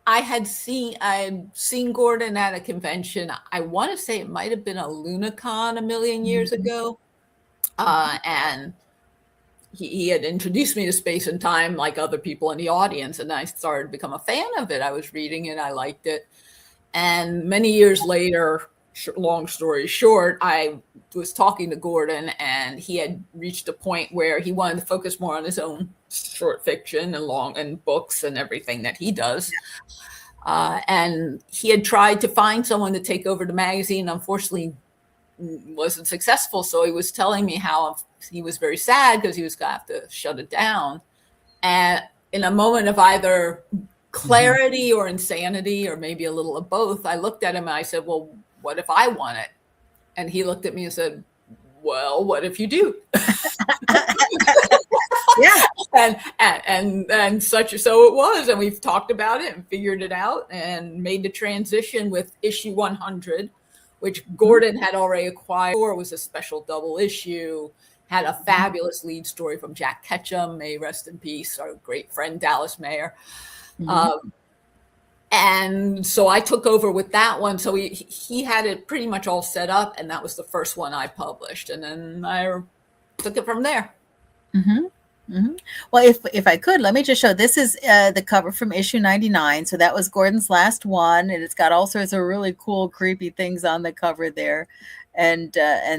I had seen Gordon at a convention. I want to say it might have been a Lunacon a million years ago. And he had introduced me to Space and Time, like other people in the audience, and I started to become a fan of it. I was reading it. I liked it. And many years later, long story short, I was talking to Gordon, and he had reached a point where he wanted to focus more on his own short fiction and books and everything that he does. And he had tried to find someone to take over the magazine. Unfortunately, wasn't successful. So he was telling me how he was very sad because he was going to have to shut it down. And in a moment of either clarity or insanity, or maybe a little of both, I looked at him and I said, well, what if I want it? And he looked at me and said, well, what if you do? Yeah. And such, so it was. And we've talked about it and figured it out and made the transition with issue 100, which Gordon had already acquired. It was a special double issue, had a fabulous lead story from Jack Ketchum, may rest in peace, our great friend Dallas Mayer. And so I took over with that one. So he had it pretty much all set up, and that was the first one I published. And then I took it from there. Well, if I could, let me just show. This is the cover from issue 99. So that was Gordon's last one, and it's got all sorts of really cool, creepy things on the cover there, and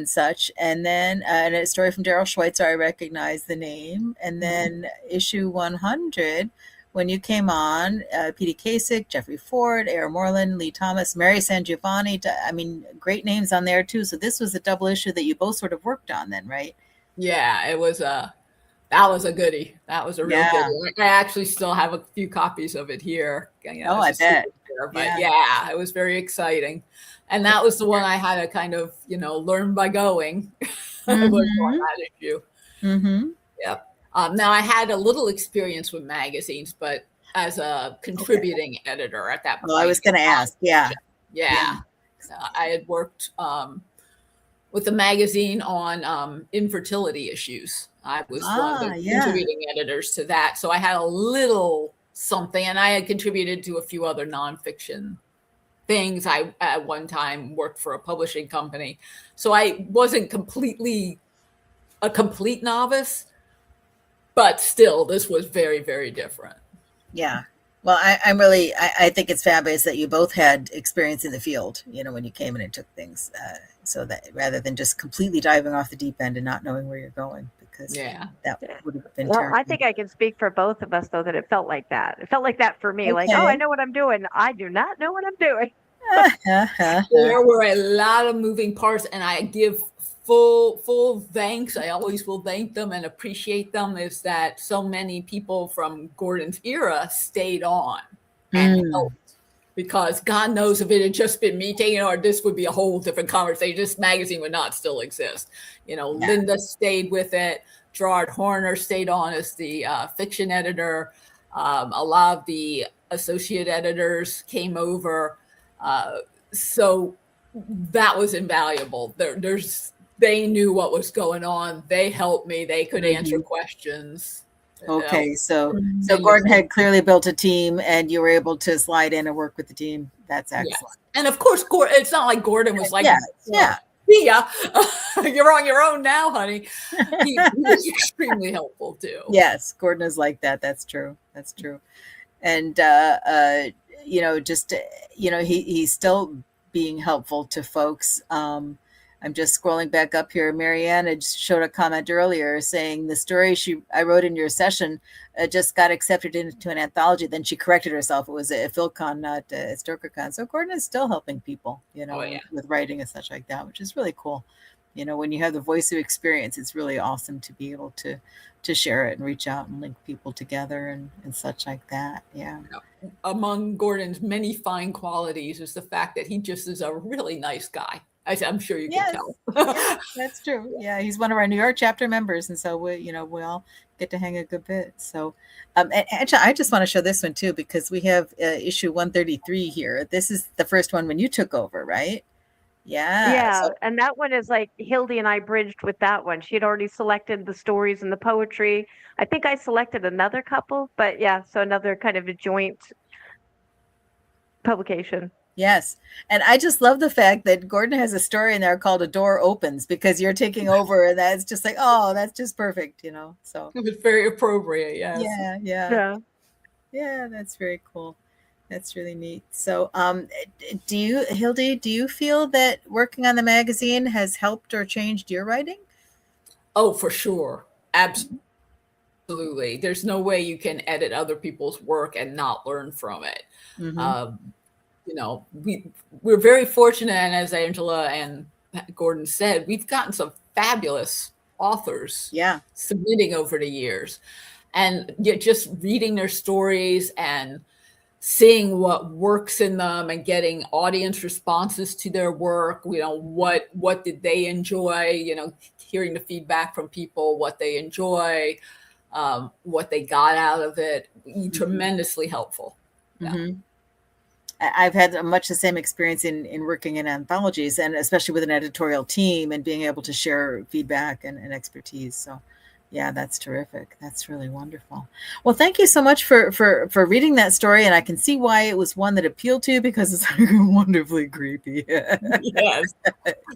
such. And then and a story from Daryl Schweitzer. I recognize the name. And then issue 100. When you came on, P.D. Kasich, Jeffrey Ford, A.R. Moreland, Lee Thomas, Mary San Giovanni. I mean, great names on there too. So this was a double issue that you both sort of worked on then, right? Yeah, it was that was a goodie. That was a real goodie. I actually still have a few copies of it here. I bet. But yeah, it was very exciting. And that was the one I had to kind of, learn by going. Was on that issue. Yep. Now I had a little experience with magazines, but as a contributing editor at that point. Well, I was going to ask. Yeah. Yeah. I had worked with the magazine on infertility issues. I was one of the contributing editors to that. So I had a little something, and I had contributed to a few other nonfiction things. I at one time worked for a publishing company. So I wasn't completely a complete novice, but still this was very, very different. Yeah. Well, I think it's fabulous that you both had experience in the field, when you came in and took things, so that rather than just completely diving off the deep end and not knowing where you're going, because that would have been terrible. I think I can speak for both of us, though, that it felt like that. It felt like that for me. Like, I know what I'm doing. I do not know what I'm doing. There were a lot of moving parts, and I give full thanks. I always will thank them and appreciate them, is that so many people from Gordon's era stayed on and helped, because God knows if it had just been me taking it, this would be a whole different conversation. This magazine would not still exist. Linda stayed with it. Gerard Horner stayed on as the fiction editor. A lot of the associate editors came over. So that was invaluable. They knew what was going on. They helped me. They could answer questions. Okay, so Gordon had clearly built a team, and you were able to slide in and work with the team. That's excellent. Yes. And of course, it's not like Gordon was like, yeah, you're on your own now, honey. He was extremely helpful too. Yes, Gordon is like that. That's true. And he's still being helpful to folks. I'm just scrolling back up here. Marianne had showed a comment earlier saying the story I wrote in your session just got accepted into an anthology. Then she corrected herself. It was a PhilCon, not a StokerCon. So Gordon is still helping people, with writing and such like that, which is really cool. When you have the voice of experience, it's really awesome to be able to share it and reach out and link people together and such like that. Yeah. Among Gordon's many fine qualities is the fact that he just is a really nice guy. I'm sure you can tell. Yeah, that's true. Yeah, he's one of our New York chapter members, and so we all get to hang a good bit. So, and actually, I just want to show this one too, because we have issue 133 here. This is the first one when you took over, right? Yeah. And that one is like Hildy and I bridged with that one. She had already selected the stories and the poetry. I think I selected another couple, but so another kind of a joint publication. Yes. And I just love the fact that Gordon has a story in there called A Door Opens, because you're taking over, and that's just like, that's just perfect, so it was very appropriate. Yes. Yeah, that's very cool. That's really neat. So Hildy, do you feel that working on the magazine has helped or changed your writing? Oh, for sure. Absolutely. There's no way you can edit other people's work and not learn from it. We're very fortunate, and as Angela and Gordon said, we've gotten some fabulous authors submitting over the years, and just reading their stories and seeing what works in them and getting audience responses to their work. What did they enjoy, hearing the feedback from people, what they enjoy, what they got out of it. Tremendously helpful. I've had much the same experience in working in anthologies, and especially with an editorial team, and being able to share feedback and expertise. So that's terrific. That's really wonderful. Well, thank you so much for reading that story. And I can see why it was one that appealed to you, because it's wonderfully creepy. Yes.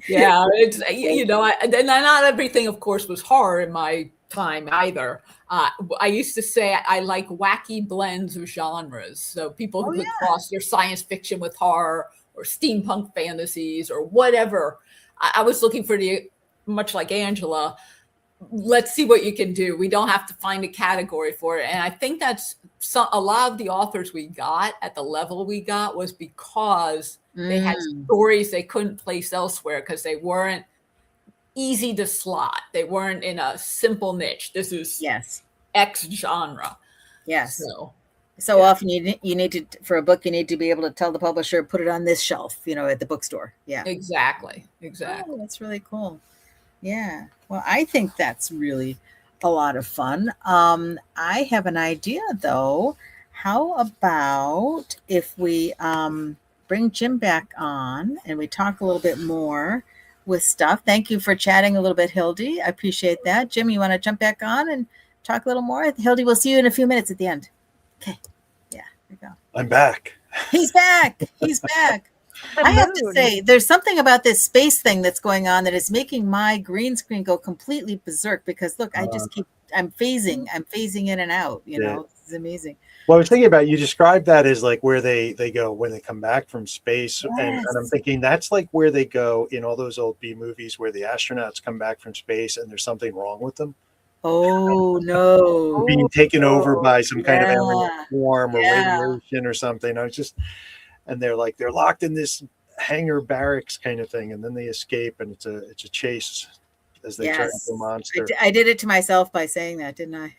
Yeah. It's, and not everything, of course, was horror in my time either. I used to say I like wacky blends of genres. So people who could cross their science fiction with horror, or steampunk fantasies, or whatever. I was looking for much like Angela, let's see what you can do. We don't have to find a category for it. And I think that's a lot of the authors we got at the level we got was because they had stories they couldn't place elsewhere, because they weren't easy to slot. They weren't in a simple niche. This is X genre. Yes. So often you need to, for a book, you need to be able to tell the publisher, put it on this shelf, at the bookstore. Yeah. Exactly. Oh, that's really cool. Yeah. Well, I think that's really a lot of fun. I have an idea, though. how about if we bring Jim back on and we talk a little bit more with stuff. Thank you for chatting a little bit, Hildy. I appreciate that. Jim, you want to jump back on and talk a little more? Hildy, we'll see you in a few minutes at the end. Okay. Yeah, here we go. I'm back. He's back. He's back. I have to say, there's something about this space thing that's going on that is making my green screen go completely berserk because look, I just I'm phasing in and out, you know, this is amazing. Well, I was thinking about, you described that as like where they go when they come back from space. Yes. And I'm thinking that's like where they go in all those old B movies where the astronauts come back from space and there's something wrong with them. Oh, no. Being taken over by some kind of alien Yeah. form or Yeah. radiation or something. I was just, and they're locked in this hangar barracks kind of thing. And then they escape and it's a chase as they turn into a monster. I did it to myself by saying that, didn't I?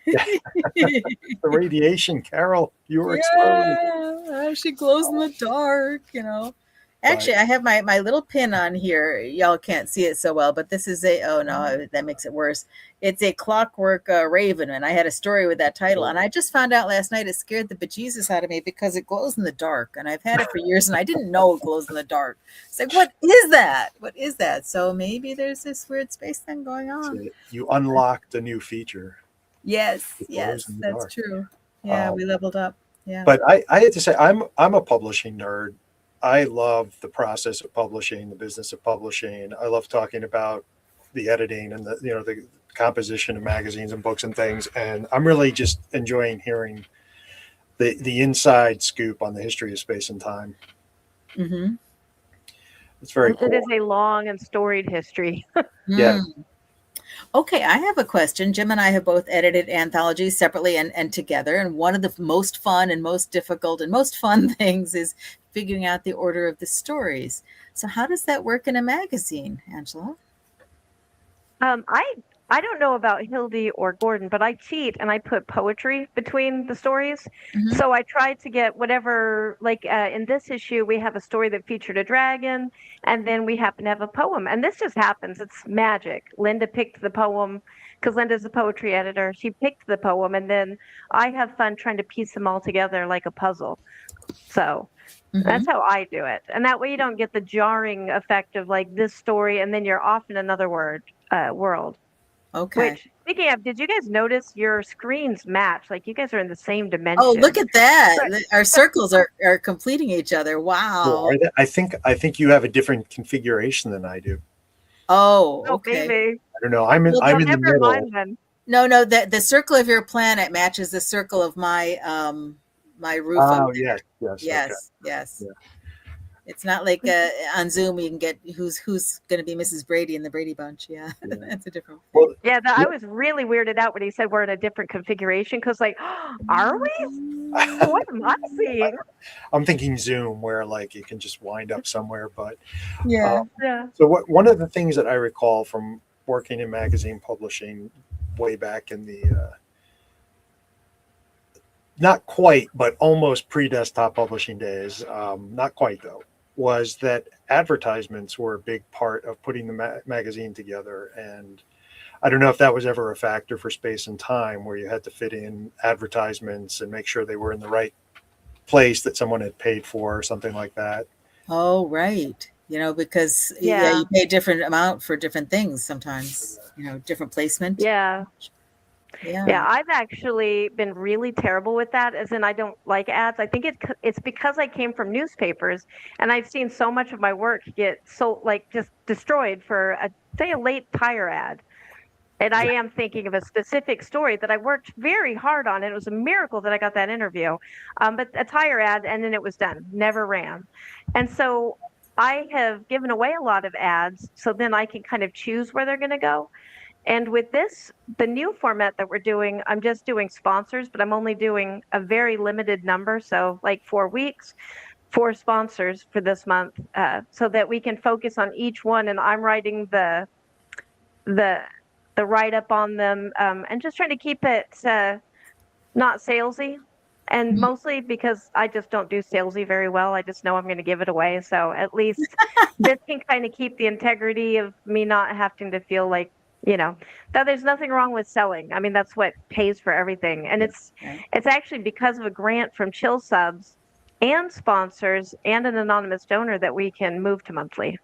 The radiation, Carol, you were exposed. Yeah, she glows in the dark, you know. Actually, I have my little pin on here. Y'all can't see it so well, but this is oh no, that makes it worse. It's a Clockwork Raven, and I had a story with that title, and I just found out last night it scared the bejesus out of me because it glows in the dark, and I've had it for years, and I didn't know it glows in the dark. It's like, what is that? What is that? So maybe there's this weird space thing going on. You unlocked a new feature. Yes, Yes, that's true. Yeah, we leveled up. Yeah. But I had to say, I'm a publishing nerd. I love the process of publishing, the business of publishing. I love talking about the editing and the composition of magazines and books and things. And I'm really just enjoying hearing the inside scoop on the history of space and time. Mm-hmm. It's very cool. It is a long and storied history. Yeah. Okay, I have a question. Jim and I have both edited anthologies separately and together. And one of the most fun and most difficult and most fun things is figuring out the order of the stories. So how does that work in a magazine, Angela? I don't know about Hildy or Gordon, but I cheat and I put poetry between the stories. Mhm. So I tried to get whatever, like in this issue, we have a story that featured a dragon, and then we happen to have a poem. And this just happens. It's magic. Linda picked the poem because Linda's a poetry editor. She picked the poem, and then I have fun trying to piece them all together like a puzzle. So that's how I do it. And that way you don't get the jarring effect of like this story, and then you're off in another world. Okay. Which, speaking of, did you guys notice your screens match? Like you guys are in the same dimension. Oh, look at that. Our circles are completing each other. Wow. I think you have a different configuration than I do. Oh, okay. Maybe. I don't know. I'm in the Never middle. mind then. No, the circle of your planet matches the circle of my my roof. Oh, yes. Okay. Yes. Yeah. It's not like on Zoom you can get who's going to be Mrs. Brady in the Brady Bunch. Yeah. That's a different. Well, I was really weirded out when he said we're in a different configuration because, like, are we? What am I seeing? I'm thinking Zoom, where like you can just wind up somewhere. But Yeah. So one of the things that I recall from working in magazine publishing way back in the not quite, but almost pre-desktop publishing days, not quite though, was that advertisements were a big part of putting the magazine together. And I don't know if that was ever a factor for Space and Time, where you had to fit in advertisements and make sure they were in the right place that someone had paid for or something like that. Oh, right. Because you pay a different amount for different things sometimes, different placement. Yeah, Yeah. I've actually been really terrible with that, as in I don't like ads. I think it's because I came from newspapers, and I've seen so much of my work get just destroyed for a late tire ad. And I am thinking of a specific story that I worked very hard on, and it was a miracle that I got that interview. But a tire ad, and then it was done, never ran. And so I have given away a lot of ads, so then I can kind of choose where they're going to go. And with the new format that we're doing, I'm just doing sponsors, but I'm only doing a very limited number. So like 4 weeks, 4 sponsors for this month, so that we can focus on each one. And I'm writing the write-up on them, and just trying to keep it not salesy. And mostly because I just don't do salesy very well. I just know I'm going to give it away. So at least this can kind of keep the integrity of me not having to feel like Though there's nothing wrong with selling. I mean, that's what pays for everything. And it's actually because of a grant from Chill Subs and sponsors and an anonymous donor that we can move to monthly.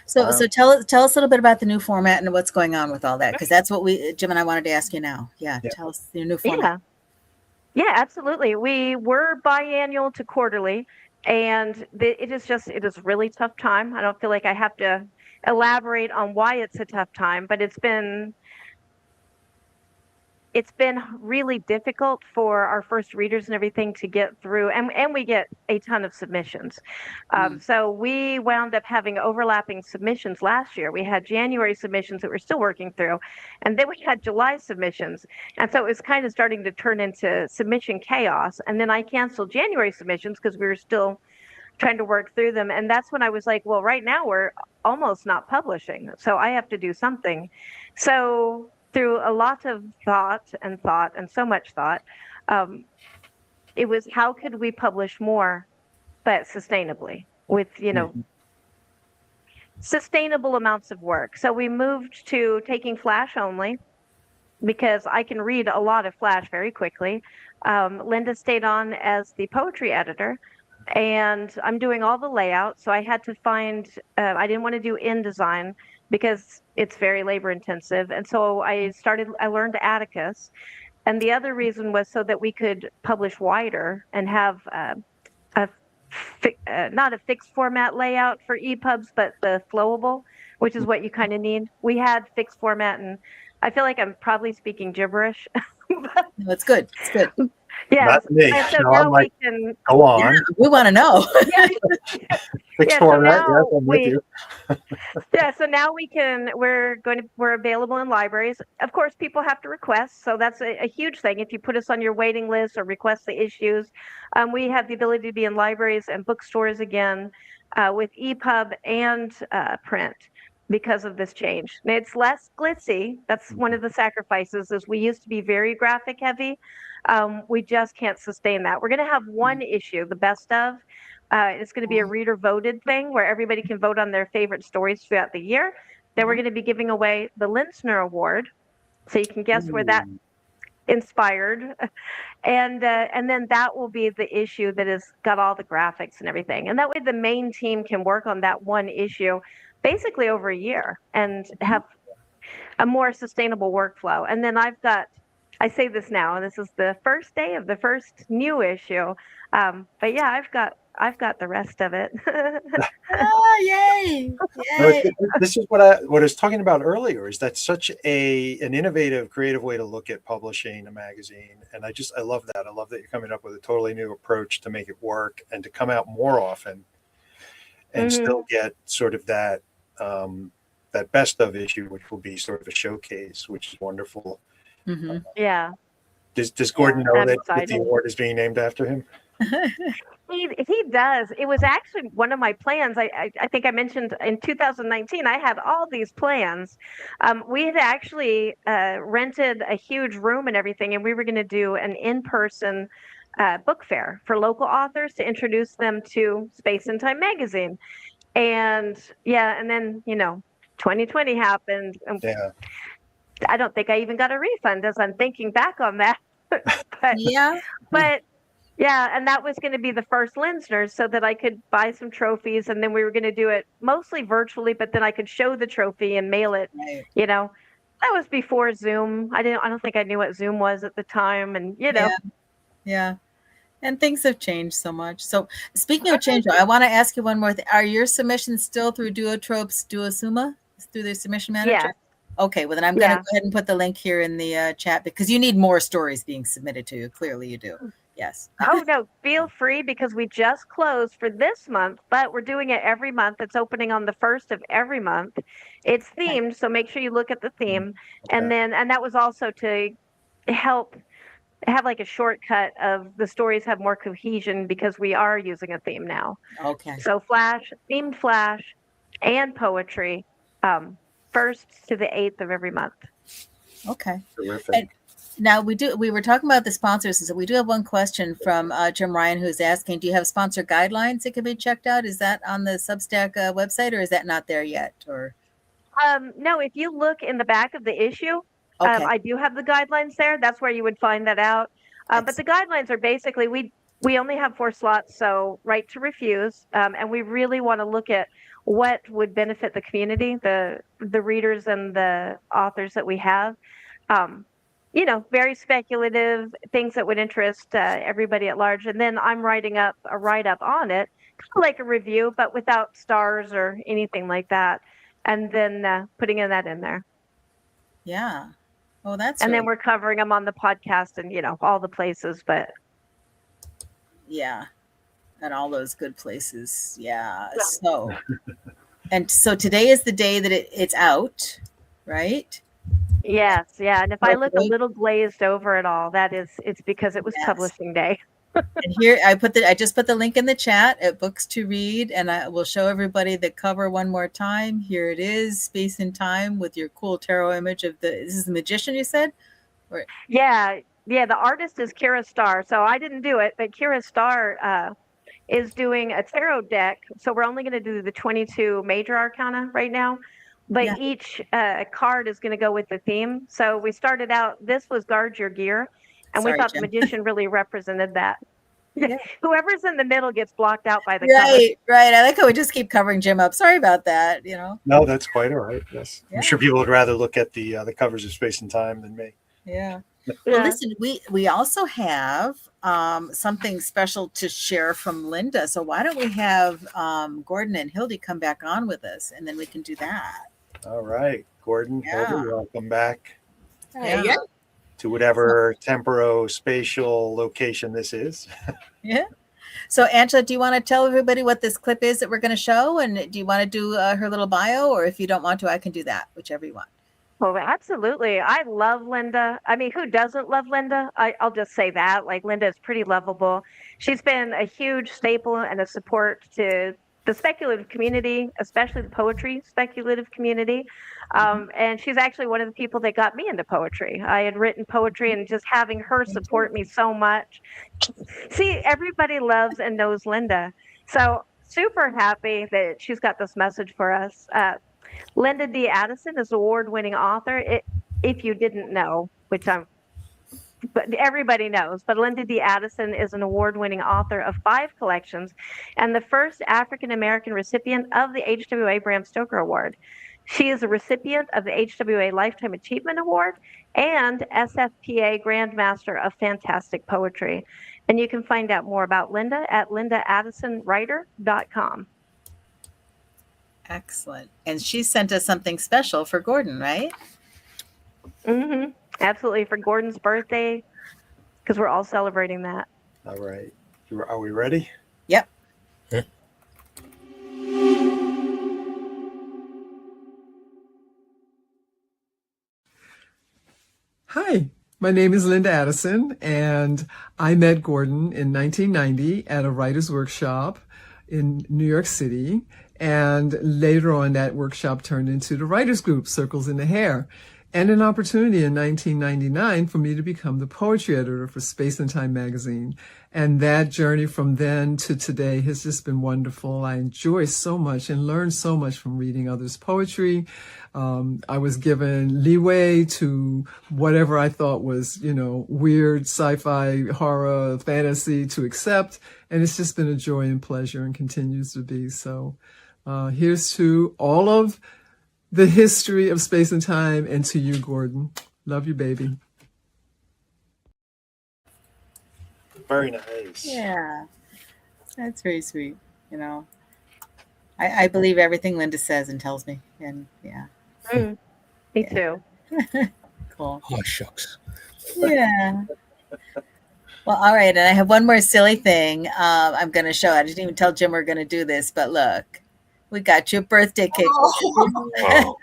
So tell us a little bit about the new format and what's going on with all that, because that's what Jim and I wanted to ask you now. Yeah. Tell us your new format. Yeah, absolutely. We were biannual to quarterly, and it is really tough time. I don't feel like I have to elaborate on why it's a tough time, but it's been really difficult for our first readers and everything to get through, and we get a ton of submissions. So we wound up having overlapping submissions last year. We had January submissions that we're still working through, and then we had July submissions. And so it was kind of starting to turn into submission chaos. And then I canceled January submissions because we were still trying to work through them. And that's when I was like, well, right now we're almost not publishing, so I have to do something. So through a lot of thought and so much thought, it was, how could we publish more, but sustainably, with, sustainable amounts of work. So we moved to taking Flash only, because I can read a lot of Flash very quickly. Linda stayed on as the poetry editor, and I'm doing all the layout. So I had to find, I didn't want to do InDesign because it's very labor intensive. And so I learned Atticus. And the other reason was so that we could publish wider and have not a fixed format layout for EPUBs, but the flowable, which is what you kind of need. We had fixed format, and I feel like I'm probably speaking gibberish. No, it's good. It's good. Yeah. Not me. And so No, now I'm like, we can. go on. Yeah, we want to know. Fixed so format. now Yes, I'm with you. So now we're available in libraries. Of course, people have to request, so that's a huge thing. If you put us on your waiting list or request the issues, we have the ability to be in libraries and bookstores again, with EPUB and print, because of this change. And it's less glitzy. That's one of the sacrifices, is we used to be very graphic heavy. We just can't sustain that. We're going to have one issue, the best of. It's going to be a reader voted thing where everybody can vote on their favorite stories throughout the year. Then we're going to be giving away the Linzner Award, so you can guess where that inspired. And then that will be the issue that has got all the graphics and everything. And that way the main team can work on that one issue basically over a year and have a more sustainable workflow. And then I say this now, and this is the first day of the first new issue. But yeah, I've got the rest of it. Oh, yay! No, this is what I was talking about earlier. Is that such an innovative, creative way to look at publishing a magazine? And I love that. I love that you're coming up with a totally new approach to make it work and to come out more often, and still get sort of that best of issue, which will be sort of a showcase, which is wonderful. Yeah. Does Gordon know that excited. the award is being named after him? He does. It was actually one of my plans. I think I mentioned in 2019, I had all these plans. We had actually rented a huge room and everything, and we were going to do an in-person book fair for local authors to introduce them to Space and Time magazine. And then 2020 happened. Yeah. I don't think I even got a refund as I'm thinking back on that. But and that was going to be the first Linzner, so that I could buy some trophies, and then we were going to do it mostly virtually, but then I could show the trophy and mail it. Right. That was before Zoom. I don't think I knew what Zoom was at the time, and Yeah. And things have changed so much. So speaking of change, I want to ask you one more thing. Are your submissions still through Duotrope's Duosuma, through their submission manager? Yeah. Okay, well then I'm going to go ahead and put the link here in the chat, because you need more stories being submitted to you. Clearly you do. Yes. Oh, no, feel free, because we just closed for this month, but we're doing it every month. It's opening on the 1st of every month. It's themed, so make sure you look at the theme. Okay. And that was also to help have like a shortcut of the stories have more cohesion, because we are using a theme now. Okay. So themed Flash and poetry, 1st to the 8th of every month. Okay. Terrific. And now we were talking about the sponsors, and so we do have one question from Jim Ryan, who's asking, do you have sponsor guidelines that can be checked out? Is that on the Substack website, or is that not there yet? Or No, if you look in the back of the issue, Okay. I do have the guidelines there. That's where you would find that out. But the guidelines are basically we only have 4 slots, so right to refuse, and we really want to look at what would benefit the community, the readers and the authors that we have. You know, very speculative things that would interest everybody at large. And then I'm writing up a write-up on it, kind of like a review, but without stars or anything like that. And then putting that in there. Yeah. Oh, that's And really, then we're covering them on the podcast and, you know, all the places. But yeah. And all those good places. Yeah. So, and so today is the day that it's out, right? yes, yeah. And if I look a Okay. little glazed over it all, it's because it was Yes. publishing day. And here I just put the link in the chat at Books to Read, and I will show everybody the cover one more time. Here it is, Space and Time, with your cool tarot image of this is the magician, you said? Yeah, the artist is Kira Starr. So I didn't do it, but Kira Starr is doing a tarot deck. So we're only going to do the 22 major arcana right now, but Yeah. each card is going to go with the theme. So we started out, this was Guard Your Gear, and Sorry, we thought Jim. the magician really represented that. Yeah. Whoever's in the middle gets blocked out by the cover. Right. I like how we just keep covering Jim up. Sorry about that, you know. No, that's quite all right. Yes, Yeah. I'm sure people would rather look at the covers of Space and Time than me. Yeah. Yeah. Well, listen, we also have something special to share from Linda. So why don't we have Gordon and Hildy come back on with us, and then we can do that. All right, Gordon, Yeah. Hildy, welcome back Yeah. to whatever temporo-spatial location this is. Yeah. So Angela, do you want to tell everybody what this clip is that we're going to show? And do you want to do her little bio, or if you don't want to, I can do that, whichever you want. Well, absolutely. I love Linda. I mean, who doesn't love Linda? I'll just say that. Like, Linda is pretty lovable. She's been a huge staple and a support to the speculative community, especially the poetry speculative community. And she's actually one of the people that got me into poetry. I had written poetry, and just having her support me so much. See, everybody loves and knows Linda. So super happy that she's got this message for us. Linda D. Addison is an award-winning author. If you didn't know, but everybody knows, but Linda D. Addison is an award-winning author of 5 collections and the first African-American recipient of the HWA Bram Stoker Award. She is a recipient of the HWA Lifetime Achievement Award and SFPA Grandmaster of Fantastic Poetry. And you can find out more about Linda at lindaaddisonwriter.com. Excellent. And she sent us something special for Gordon, right? Mm-hmm. Absolutely, for Gordon's birthday, because we're all celebrating that. All right, are we ready? Yep. Yeah. Hi, my name is Linda Addison, and I met Gordon in 1990 at a writer's workshop in New York City. And later on, that workshop turned into the writers group, Circles in the Hair, and an opportunity in 1999 for me to become the poetry editor for Space and Time magazine. And that journey from then to today has just been wonderful. I enjoy so much and learn so much from reading others' poetry. I was given leeway to whatever I thought was, weird sci-fi, horror, fantasy to accept. And it's just been a joy and pleasure and continues to be. So here's to all of the history of Space and Time, and to you, Gordon. Love you, baby. Very nice. Yeah. That's very sweet. I believe everything Linda says and tells me. And yeah. Me too. Cool. Oh, shucks. Yeah. Well, all right. And I have one more silly thing I'm going to show. I didn't even tell Jim we're going to do this, but look. We got you a birthday cake. Oh.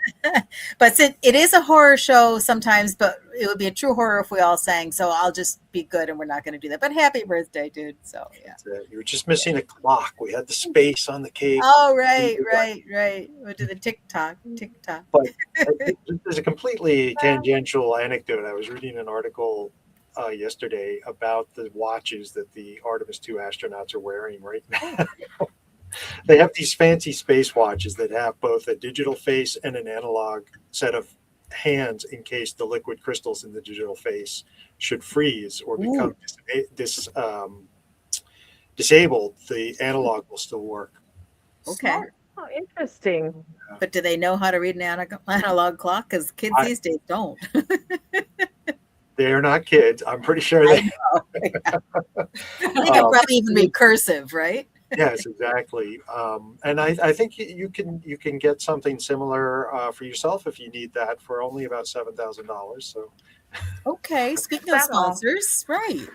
But since it is a horror show sometimes, but it would be a true horror if we all sang. So I'll just be good and we're not going to do that. But happy birthday, dude. So, yeah. You were just missing a clock. We had the space on the cake. Oh, right. We'll do the tick-tock. But there's a completely tangential anecdote. I was reading an article yesterday about the watches that the Artemis 2 astronauts are wearing right now. They have these fancy space watches that have both a digital face and an analog set of hands in case the liquid crystals in the digital face should freeze or become disabled. The analog will still work. Okay. Oh, interesting. But do they know how to read an analog clock? Because kids these days don't. They're not kids. I'm pretty sure they. They can probably even read cursive, right? Yes, exactly. And I think you can get something similar for yourself if you need that for only about $7,000. So. Okay. Speaking of sponsors, right?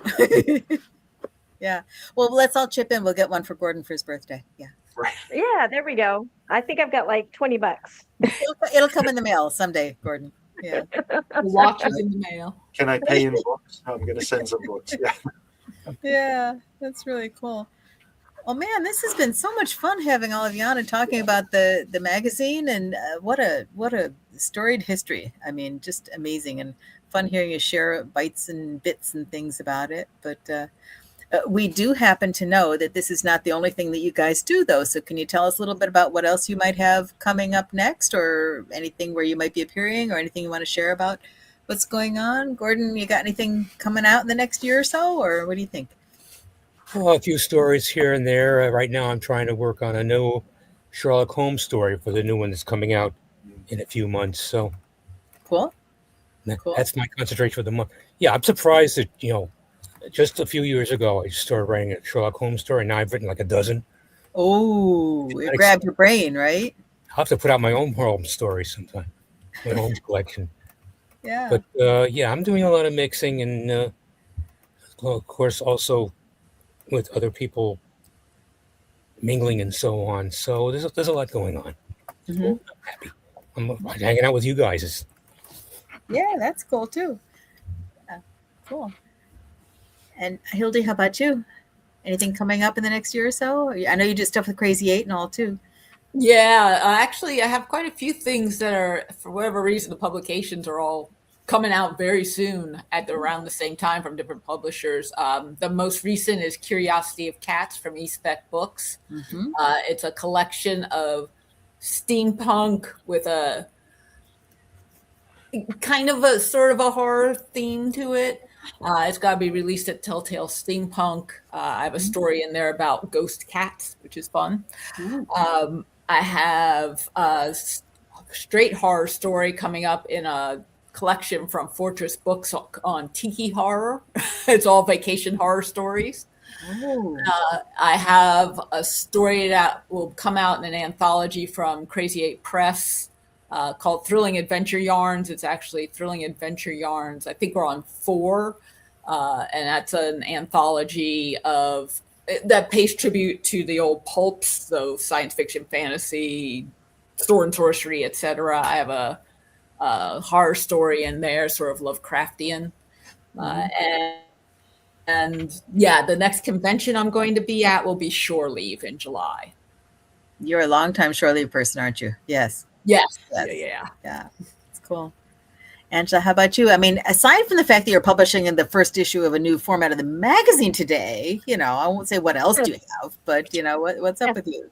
Yeah. Well, let's all chip in. We'll get one for Gordon for his birthday. Yeah. Right. Yeah, there we go. I think I've got like $20. It'll come in the mail someday, Gordon. Yeah. Watches in the mail. Can I pay in books? I'm going to send some books. Yeah. Yeah, that's really cool. Oh man, this has been so much fun having all of you on and talking about the magazine, and what a storied history. I mean, just amazing, and fun hearing you share bites and bits and things about it. But we do happen to know that this is not the only thing that you guys do, though. So can you tell us a little bit about what else you might have coming up next, or anything where you might be appearing, or anything you want to share about what's going on? Gordon, you got anything coming out in the next year or so, or what do you think? Well, a few stories here and there. Right now, I'm trying to work on a new Sherlock Holmes story for the new one that's coming out in a few months. So Cool. that's my concentration for the month. Yeah, I'm surprised that, just a few years ago, I started writing a Sherlock Holmes story, and now I've written like a dozen. Oh, it grabbed your brain, right? I'll have to put out my own Holmes story sometime, my Holmes collection. Yeah. But yeah, I'm doing a lot of mixing, and of course, also with other people mingling and so on. So there's a lot going on. Mhm. I'm happy. I'm hanging out with you guys. Yeah, that's cool too. Yeah, cool. And Hildy, how about you? Anything coming up in the next year or so? I know you did stuff with Crazy 8 and all too. Yeah, actually, I have quite a few things that are, for whatever reason, the publications are all coming out very soon at around the same time from different publishers. The most recent is Curiosity of Cats from E-Spec Books. Mm-hmm. It's a collection of steampunk with a kind of a sort of a horror theme to it. It's got to be released at Telltale Steampunk. I have a story in there about ghost cats, which is fun. I have a straight horror story coming up in a collection from Fortress Books on tiki horror. It's all vacation horror stories. I have a story that will come out in an anthology from Crazy 8 Press called Thrilling Adventure Yarns. It's actually Thrilling Adventure Yarns. I think we're on 4, and that's an anthology that pays tribute to the old pulps, so science fiction, fantasy, sword and sorcery, etc. I have a horror story in there, sort of Lovecraftian. And yeah, the next convention I'm going to be at will be Shore Leave in July. You're a longtime Shore Leave person, aren't you? Yes. Yes. Yeah. It's cool. Angela, how about you? I mean, aside from the fact that you're publishing in the first issue of a new format of the magazine today, I won't say what else do you have, but what's up with you?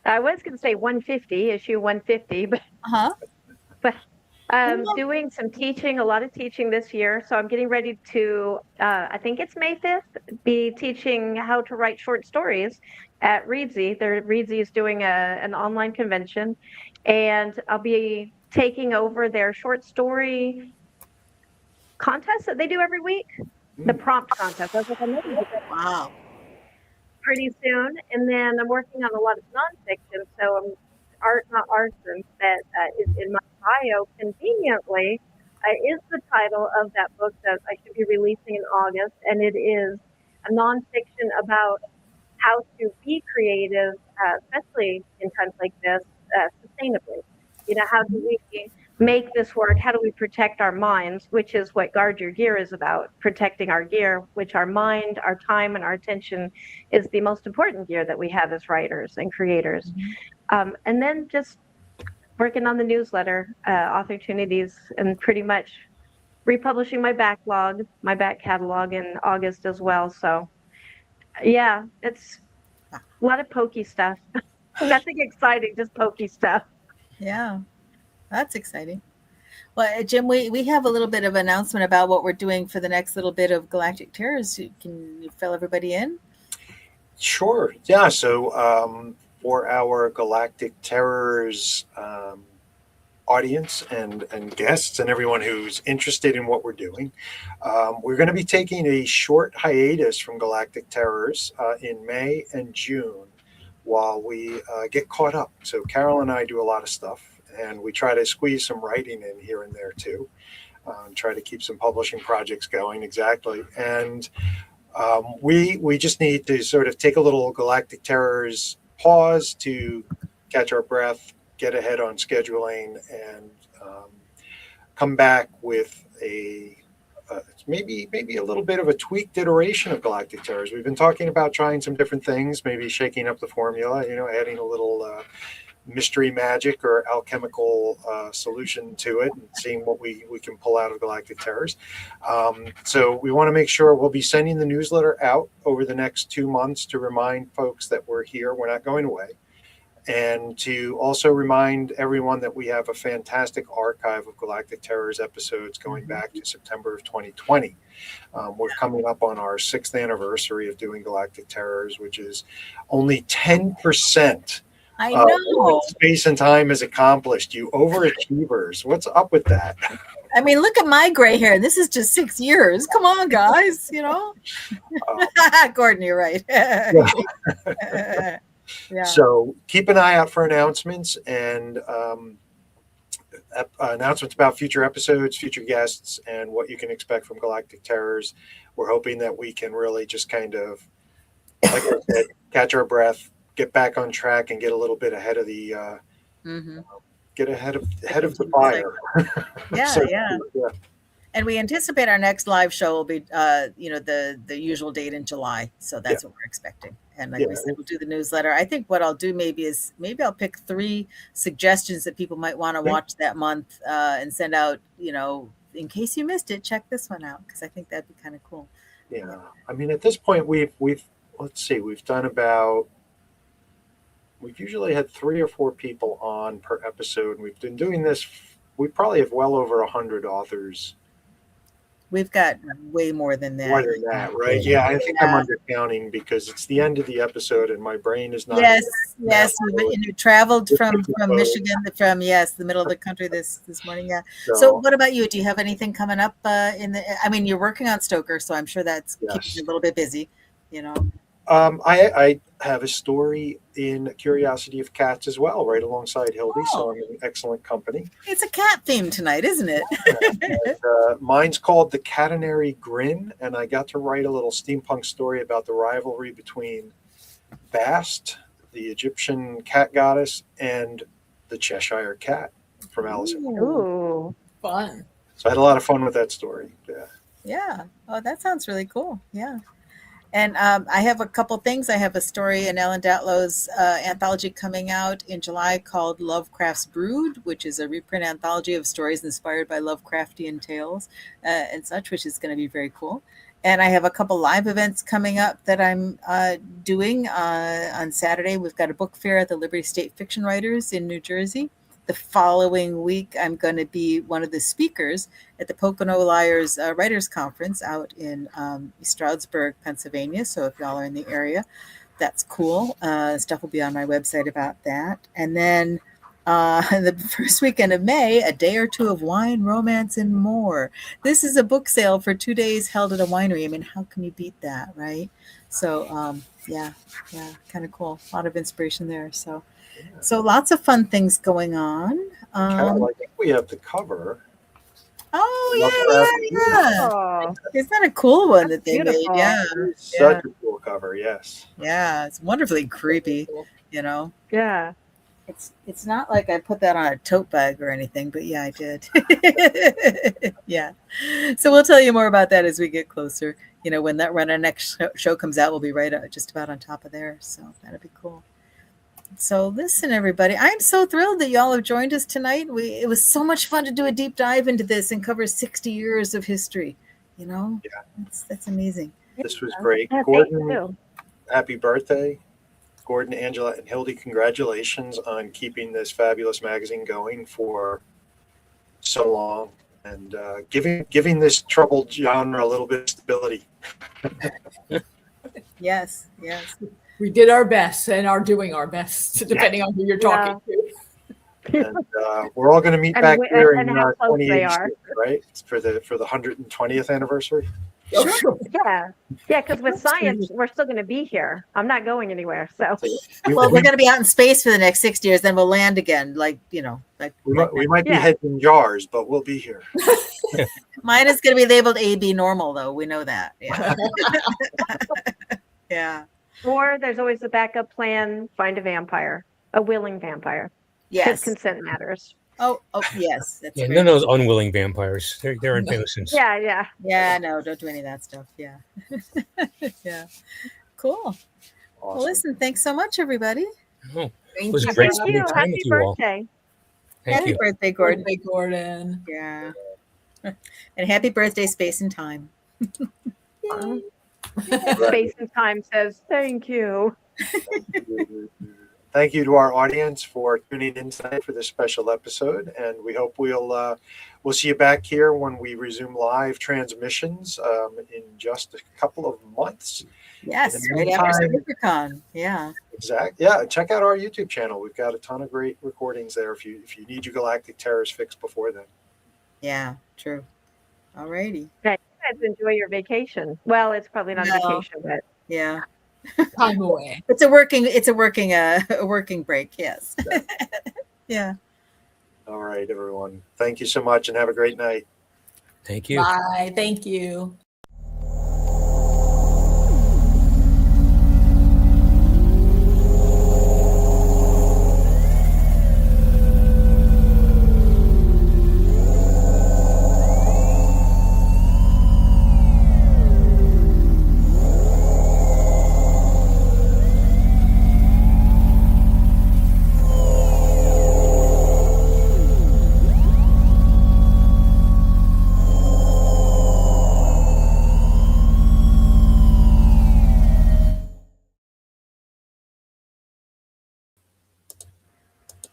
I was going to say 150, issue 150, but doing some teaching, a lot of teaching this year. So I'm getting ready to, I think it's May 5th, be teaching how to write short stories at Reedsy. Reedsy is doing an online convention, and I'll be taking over their short story contest that they do every week, the prompt contest. I was like, I'm making it Wow. pretty soon. And then I'm working on a lot of nonfiction. So Art Not Arson, that is in my bio conveniently, is the title of that book that I should be releasing in August. And it is a nonfiction about how to be creative, especially in times like this, sustainably. How do we make this work? How do we protect our minds, which is what Guard Your Gear is about, protecting our gear, which our mind, our time, and our attention is the most important gear that we have as writers and creators. And then just working on the newsletter, Authortunities, and pretty much republishing my backlog, my back catalog in August as well. So yeah, it's A lot of pokey stuff. Nothing exciting, just pokey stuff. Yeah, that's exciting. Well, Jim, we have a little bit of announcement about what we're doing for the next little bit of Galactic Terrors. Can you fill everybody in? Sure. Yeah. So for our Galactic Terrors audience and guests and everyone who's interested in what we're doing, we're going to be taking a short hiatus from Galactic Terrors in May and June while we get caught up. So Carol and I do a lot of stuff, and we try to squeeze some writing in here and there too. Try to keep some publishing projects going. Exactly. And we just need to sort of take a little Galactic Terrors pause to catch our breath, get ahead on scheduling, and come back with a maybe a little bit of a tweaked iteration of Galactic Terrors. We've been talking about trying some different things, maybe shaking up the formula, adding a little mystery magic or alchemical solution to it, and seeing what we can pull out of Galactic Terrors. So we want to make sure we'll be sending the newsletter out over the next 2 months to remind folks that we're here, we're not going away, and to also remind everyone that we have a fantastic archive of Galactic Terrors episodes going back to September of 2020. We're coming up on our 6th anniversary of doing Galactic Terrors, which is only 10% I know. what Space and Time has accomplished. You overachievers. What's up with that? I mean, look at my gray hair. This is just 6 years. Come on, guys. Gordon, you're right. Yeah. So keep an eye out for announcements and announcements about future episodes, future guests, and what you can expect from Galactic Terrors. We're hoping that we can really just kind of, like I said, catch our breath, get back on track, and get a little bit ahead of the get ahead of the fire. Yeah, So, yeah. And we anticipate our next live show will be the usual date in July. So that's what we're expecting. And like we said, we'll do the newsletter. I think what I'll do maybe I'll pick 3 suggestions that people might want to watch that month and send out, in case you missed it, check this one out, because I think that'd be kind of cool. Yeah. I mean, at this point we've done about, we've usually had 3 or 4 people on per episode. We've been doing this. We probably have well over 100 authors. We've got way more than that. More than that, right? Yeah, I think I'm undercounting because it's the end of the episode and my brain is not. Yes. You traveled from Michigan, from the middle of the country this morning. Yeah. So what about you? Do you have anything coming up you're working on Stoker, so I'm sure that's keeping you a little bit busy, I have a story in Curiosity of Cats as well, right alongside Hildy, so I'm in excellent company. It's a cat theme tonight, isn't it? And, mine's called The Catenary Grin, and I got to write a little steampunk story about the rivalry between Bast, the Egyptian cat goddess, and the Cheshire Cat from Alice. Ooh, fun. So I had a lot of fun with that story. Yeah. Oh, that sounds really cool. Yeah. And I have a couple things. I have a story in Ellen Datlow's anthology coming out in July called Lovecraft's Brood, which is a reprint anthology of stories inspired by Lovecraftian tales and such, which is going to be very cool. And I have a couple live events coming up that I'm doing on Saturday. We've got a book fair at the Liberty State Fiction Writers in New Jersey. The following week, I'm going to be one of the speakers at the Pocono Liars Writers Conference out in Stroudsburg, Pennsylvania. So if y'all are in the area, that's cool. Stuff will be on my website about that. And then the first weekend of May, a day or two of wine, romance, and more. This is a book sale for 2 days held at a winery. I mean, how can you beat that, right? So, kind of cool. A lot of inspiration there. So lots of fun things going on. Carol, I think we have the cover. Oh, yeah. Oh, Isn't that a cool one that they beautiful. made? Yeah. Such a cool cover, yes. Yeah, it's wonderfully creepy, yeah. It's not like I put that on a tote bag or anything, but yeah, I did. Yeah. So we'll tell you more about that as we get closer. When our next show comes out, we'll be right just about on top of there. So that'll be cool. So listen, everybody, I'm so thrilled that y'all have joined us tonight. It was so much fun to do a deep dive into this and cover 60 years of history. Yeah. That's amazing. This was great. Yeah, Gordon, happy birthday. Gordon, Angela, and Hildy, congratulations on keeping this fabulous magazine going for so long and giving this troubled genre a little bit of stability. Yes, yes. We did our best and are doing our best, depending on who you're talking to. And we're all going to meet And back we- here and in how close they 2086, right? For the 120th anniversary. Oh, sure. Yeah, because with science, we're still going to be here. I'm not going anywhere. So Well, we're going to be out in space for the next 60 years, then we'll land again. Like, you know, we might be Yeah. heads in jars, but we'll be here. mine is going to be labeled AB normal, though. We know that. Yeah. Yeah. or there's always a backup plan: find a vampire, a willing vampire. Because Yes. consent matters. Oh, yes. That's Yeah, great. none of those unwilling vampires. They're innocents. Yeah. Yeah, no, don't do any of that stuff. Yeah. Yeah. Cool. Well, Awesome. listen, thanks so much, everybody. Oh, Thank it was you. great Thank spending you. time Happy with you all. birthday. Thank Happy you. birthday, Gordon. Birthday, Gordon. Yeah. And happy birthday, Space and Time. Uh, Space and Time says thank you. Thank you to our audience for tuning in tonight for this special episode, and we hope we'll see you back here when we resume live transmissions in just a couple of months. Yes, In the right after meantime- SuperCon. Yeah. Exactly. Yeah, check out our YouTube channel. We've got a ton of great recordings there. If you need your Galactic Terrors fixed before then. Yeah, true. All righty. You guys enjoy your vacation. Well, it's probably not No. vacation, but Yeah. Time away. It's a working break. Yes. Yeah. All right, everyone. Thank you so much, and have a great night. Thank you. Bye. Thank you.